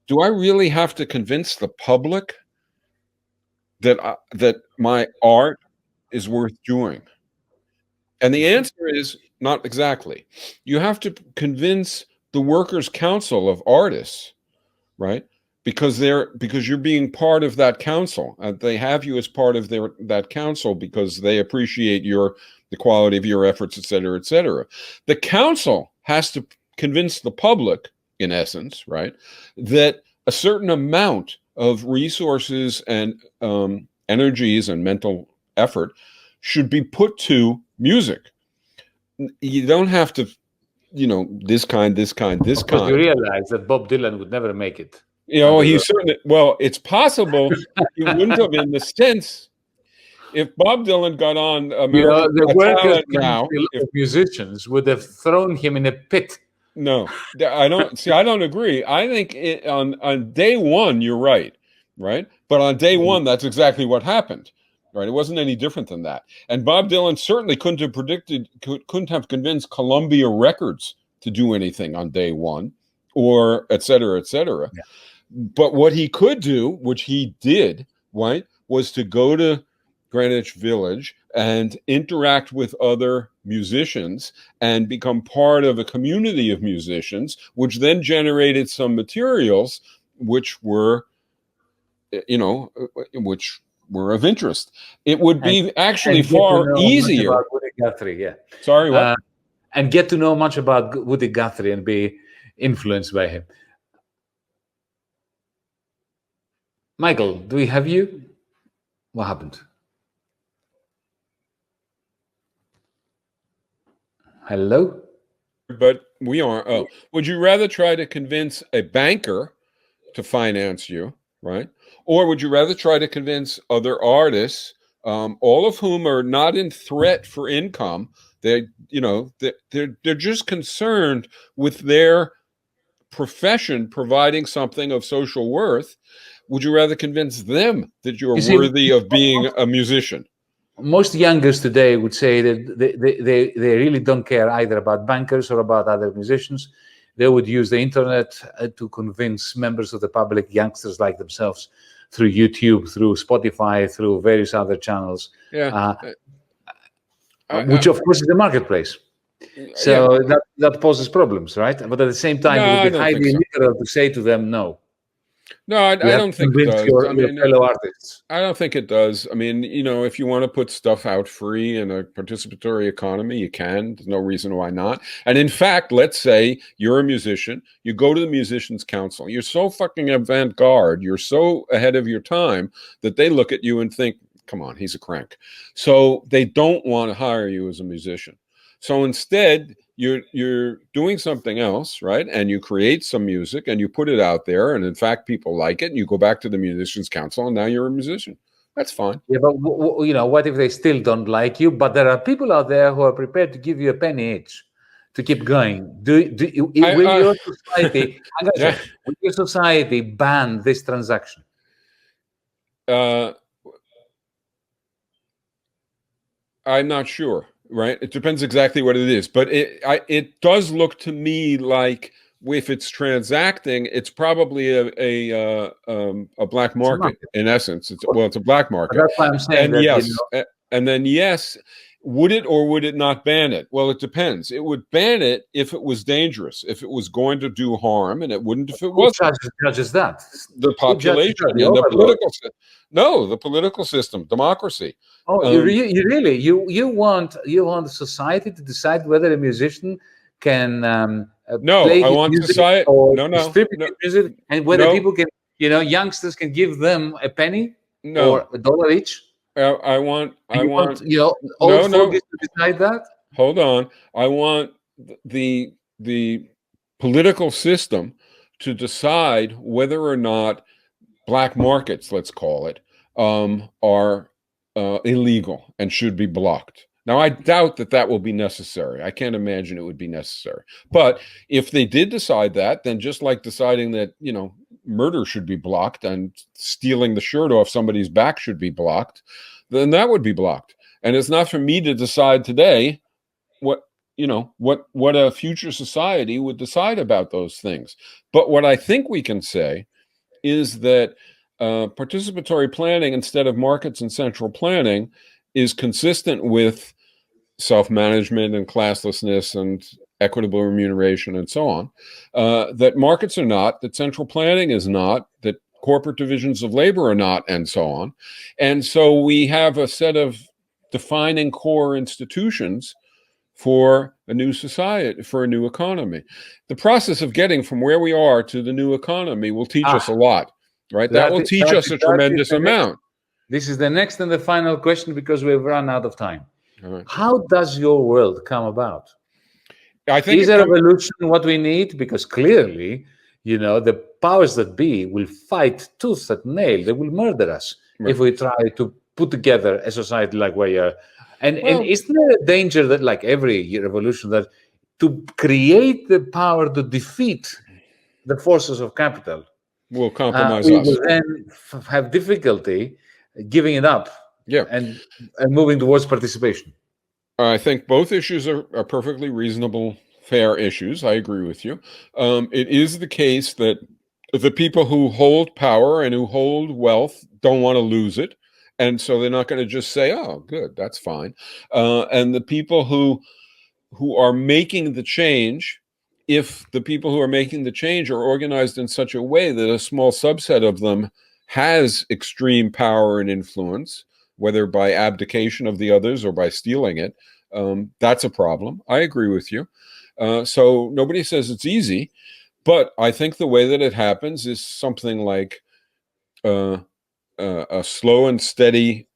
do I really have to convince the public that my art is worth doing? And the answer is not exactly. You have to convince the Workers' Council of Artists, right? Because you're being part of that council. They have you as part of that council because they appreciate the quality of your efforts, et cetera, et cetera. The council has to convince the public, in essence, right, that a certain amount of resources and energies and mental effort should be put to music. You don't have to this kind. Because you realize that Bob Dylan would never make it. He certainly, well, it's possible he wouldn't have, in the sense, if Bob Dylan got on American the workers now, if musicians would have thrown him in a pit. No, I don't agree. I think on day one, you're right? But on day one, that's exactly what happened, right? It wasn't any different than that. And Bob Dylan certainly couldn't have convinced Columbia Records to do anything on day one, or et cetera, et cetera. Yeah. But what he could do, which he did, right, was to go to Greenwich Village and interact with other musicians and become part of a community of musicians, which then generated some materials which were, which were of interest. It would be actually far easier. Guthrie, yeah. Sorry, what? And get to know much about Woody Guthrie and be influenced by him. Michael, do we have you? What happened? Hello? But we are. Oh, would you rather try to convince a banker to finance you, right? Or would you rather try to convince other artists, all of whom are not in threat for income? They're just concerned with their profession providing something of social worth. Would you rather convince them that you're worthy of being a musician? Most youngers today would say that they really don't care either about bankers or about other musicians. They would use the internet to convince members of the public, youngsters like themselves, through YouTube, through Spotify, through various other channels, which of course is the marketplace. So that poses problems, right? But at the same time, it would be highly illiberal to say to them, no. No, I don't think it does. Your fellow artists. I don't think it does. I mean, if you want to put stuff out free in a participatory economy, you can. There's no reason why not. And in fact, let's say you're a musician, you go to the Musicians Council, you're so fucking avant-garde, you're so ahead of your time that they look at you and think, come on, he's a crank. So they don't want to hire you as a musician. So instead, you're doing something else, right? And you create some music and you put it out there, and in fact, people like it. And you go back to the Musicians Council, and now you're a musician. That's fine. Yeah, but what if they still don't like you? But there are people out there who are prepared to give you a penny each to keep going. Will your society ban this transaction? I'm not sure. Right, it depends exactly what it is, but it does look to me like if it's transacting, it's probably a black market in essence. It's a black market. That's why I'm saying. And and then yes, would it or would it not ban it? Well, it depends. It would ban it if it was dangerous, if it was going to do harm, and it wouldn't if it wasn't. Who judges that? The population and the political system. No, the political system, democracy. Oh, you want the society to decide whether a musician can play I want society or distribute music, and whether people can, youngsters can give them a penny or $1 each. I want folks to decide that. Hold on, I want the political system to decide whether or not black markets, let's call it, are illegal and should be blocked. Now, I doubt that will be necessary. I can't imagine it would be necessary. But if they did decide that, then just like deciding that, murder should be blocked and stealing the shirt off somebody's back should be blocked, then that would be blocked. And it's not for me to decide today what a future society would decide about those things. But what I think we can say is that participatory planning instead of markets and central planning is consistent with self-management and classlessness and equitable remuneration and so on, that markets are not, that central planning is not, that corporate divisions of labor are not, and so on. And so we have a set of defining core institutions for a new society, for a new economy. The process of getting from where we are to the new economy will teach us a lot, right? That will teach us a tremendous amount. This is the next and the final question because we've run out of time. Right. How does your world come about? I think is a revolution what we need? Because clearly, the powers that be will fight tooth and nail. They will murder us if we try to put together a society like we are. And isn't there a danger that, like every revolution, that to create the power to defeat the forces of capital will compromise we us. will then have difficulty giving it up and moving towards participation? I think both issues are perfectly reasonable, fair issues. I agree with you. It is the case that the people who hold power and who hold wealth don't want to lose it. And so they're not going to just say, oh, good, that's fine. And the people who are making the change, if the people who are making the change are organized in such a way that a small subset of them has extreme power and influence, whether by abdication of the others or by stealing it, that's a problem. I agree with you. So nobody says it's easy, but I think the way that it happens is something like a slow and steady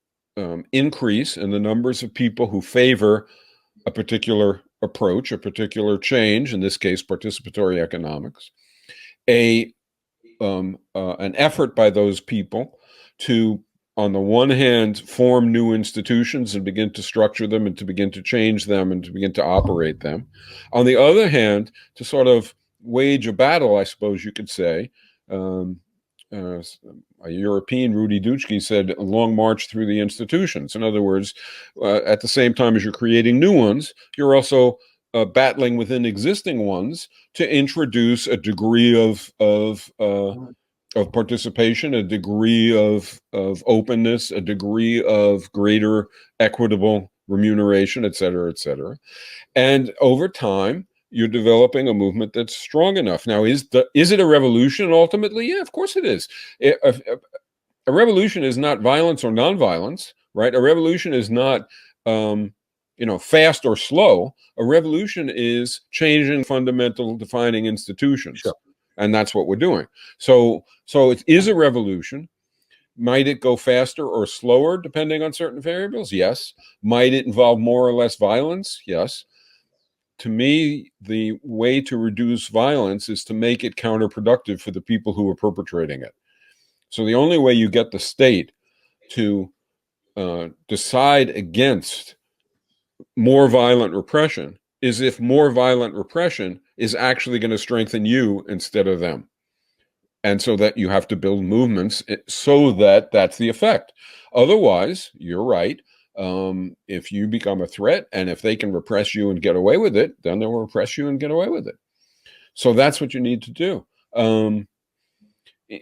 increase in the numbers of people who favor a particular approach, a particular change, in this case, participatory economics, an effort by those people to, on the one hand, form new institutions and begin to structure them and to begin to change them and to begin to operate them. On the other hand, to sort of wage a battle, I suppose you could say. A European, Rudy Dutschke, said a long march through the institutions. In other words, at the same time as you're creating new ones, you're also battling within existing ones to introduce a degree of participation, a degree of openness, a degree of greater equitable remuneration, et cetera, et cetera. And over time, you're developing a movement that's strong enough. Now, is it a revolution ultimately? Yeah, of course it is. A revolution is not violence or nonviolence, right? A revolution is not fast or slow. A revolution is changing fundamental defining institutions. Sure. And that's what we're doing. So it is a revolution. Might it go faster or slower depending on certain variables? Yes. Might it involve more or less violence? Yes. To me, the way to reduce violence is to make it counterproductive for the people who are perpetrating it. So the only way you get the state to decide against more violent repression is if more violent repression is actually going to strengthen you instead of them. And so that you have to build movements so that that's the effect. Otherwise, you're right. If you become a threat and if they can repress you and get away with it, then they'll repress you and get away with it. So that's what you need to do.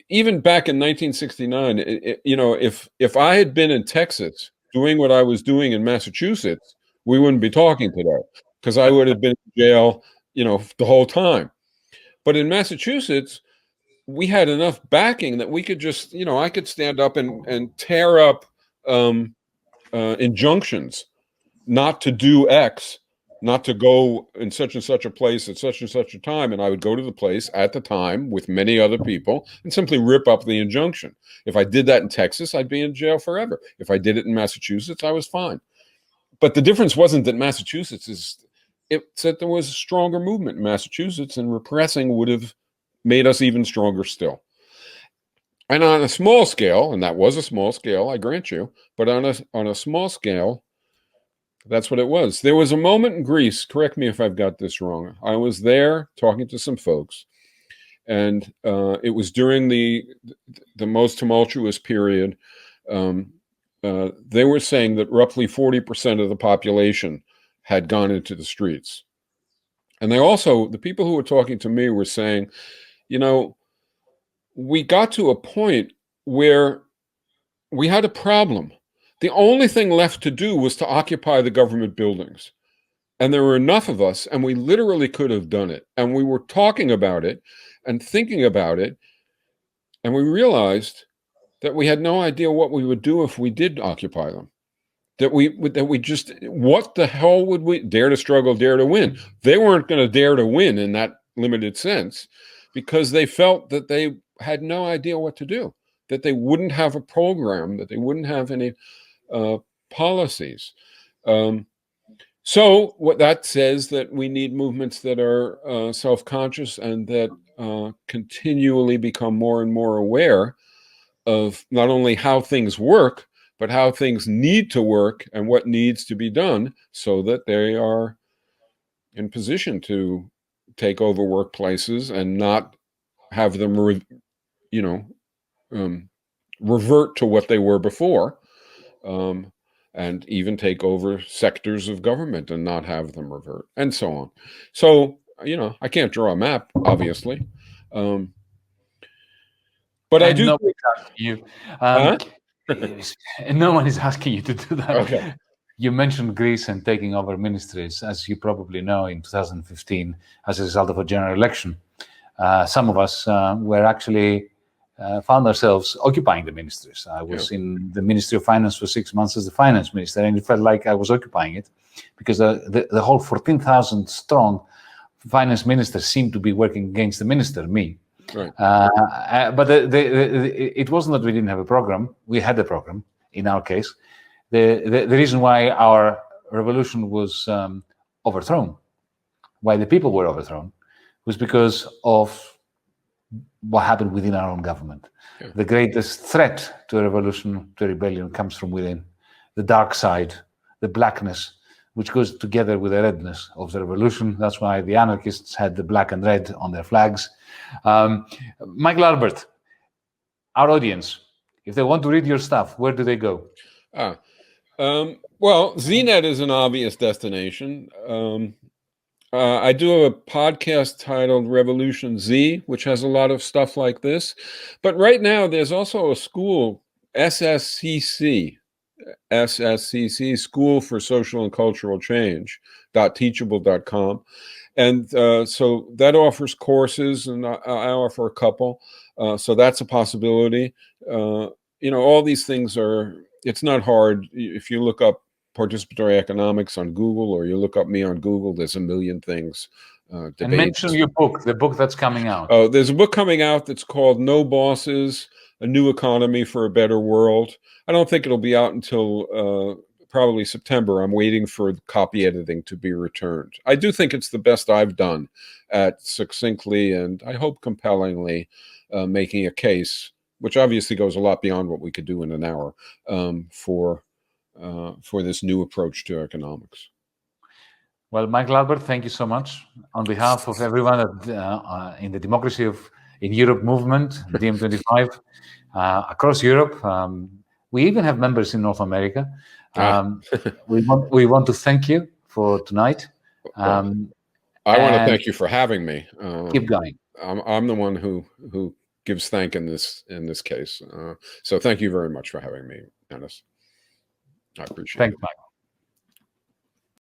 Even back in 1969, if I had been in Texas doing what I was doing in Massachusetts, we wouldn't be talking today because I would have been in jail, the whole time. But in Massachusetts, we had enough backing that we could just, I could stand up and tear up injunctions not to do X, not to go in such and such a place at such and such a time. And I would go to the place at the time with many other people and simply rip up the injunction. If I did that in Texas, I'd be in jail forever. If I did it in Massachusetts, I was fine. But the difference wasn't that it's that there was a stronger movement in Massachusetts, and repressing would have made us even stronger still. And on a small scale, and that was a small scale, I grant you, but on a small scale, that's what it was. There was a moment in Greece, correct me if I've got this wrong. I was there talking to some folks, and it was during the most tumultuous period. They were saying that roughly 40% of the population had gone into the streets. And the people who were talking to me were saying, we got to a point where we had a problem. The only thing left to do was to occupy the government buildings. And there were enough of us, and we literally could have done it. And we were talking about it and thinking about it. And we realized that we had no idea what we would do if we did occupy them. That we just, what the hell would we dare to struggle, dare to win? They weren't going to dare to win in that limited sense because they felt that they had no idea what to do, that they wouldn't have a program, that they wouldn't have any policies. So what that says that we need movements that are self-conscious and that continually become more and more aware of not only how things work, but how things need to work and what needs to be done so that they are in position to take over workplaces and not have them, revert to what they were before, and even take over sectors of government and not have them revert, and so on. So, I can't draw a map, obviously, but I do. No one is asking you. No one is asking you to do that. Okay. You mentioned Greece and taking over ministries. As you probably know, in 2015, as a result of a general election, some of us were actually found ourselves occupying the ministries. I was in the Ministry of Finance for 6 months as the finance minister, and it felt like I was occupying it because the whole 14,000 strong finance minister seemed to be working against the minister, me. Right. But it wasn't that we didn't have a program. We had a program in our case. The reason why our revolution was overthrown, why the people were overthrown, was because of what happened within our own government. Yeah. The greatest threat to a revolution, to a rebellion, comes from within. The dark side, the blackness, which goes together with the redness of the revolution. That's why the anarchists had the black and red on their flags. Maikel Άλμπερτ, our audience, if they want to read your stuff, where do they go? Well, ZNet is an obvious destination. I do have a podcast titled Revolution Z, which has a lot of stuff like this. But right now, there's also a school, SSCC, School for Social and Cultural Change, .teachable.com. And so that offers courses, and I offer a couple. So that's a possibility. All these things it's not hard. If you look up participatory economics on Google, or you look up me on Google, there's a million things. And mention your book, the book that's coming out. Oh, there's a book coming out that's called No Bosses, A New Economy for a Better World. I don't think it'll be out until probably September. I'm waiting for copy editing to be returned. I do think it's the best I've done at succinctly and I hope compellingly making a case, which obviously goes a lot beyond what we could do in an hour, for this new approach to economics. Well, Maikel Άλμπερτ, thank you so much. On behalf of everyone in the Democracy in Europe movement, DiEM25, across Europe, we even have members in North America. We want to thank you for tonight. I want to thank you for having me. Keep going. I'm the one who gives thank in this case. So thank you very much for having me, Dennis. I appreciate it. Thanks, Mike.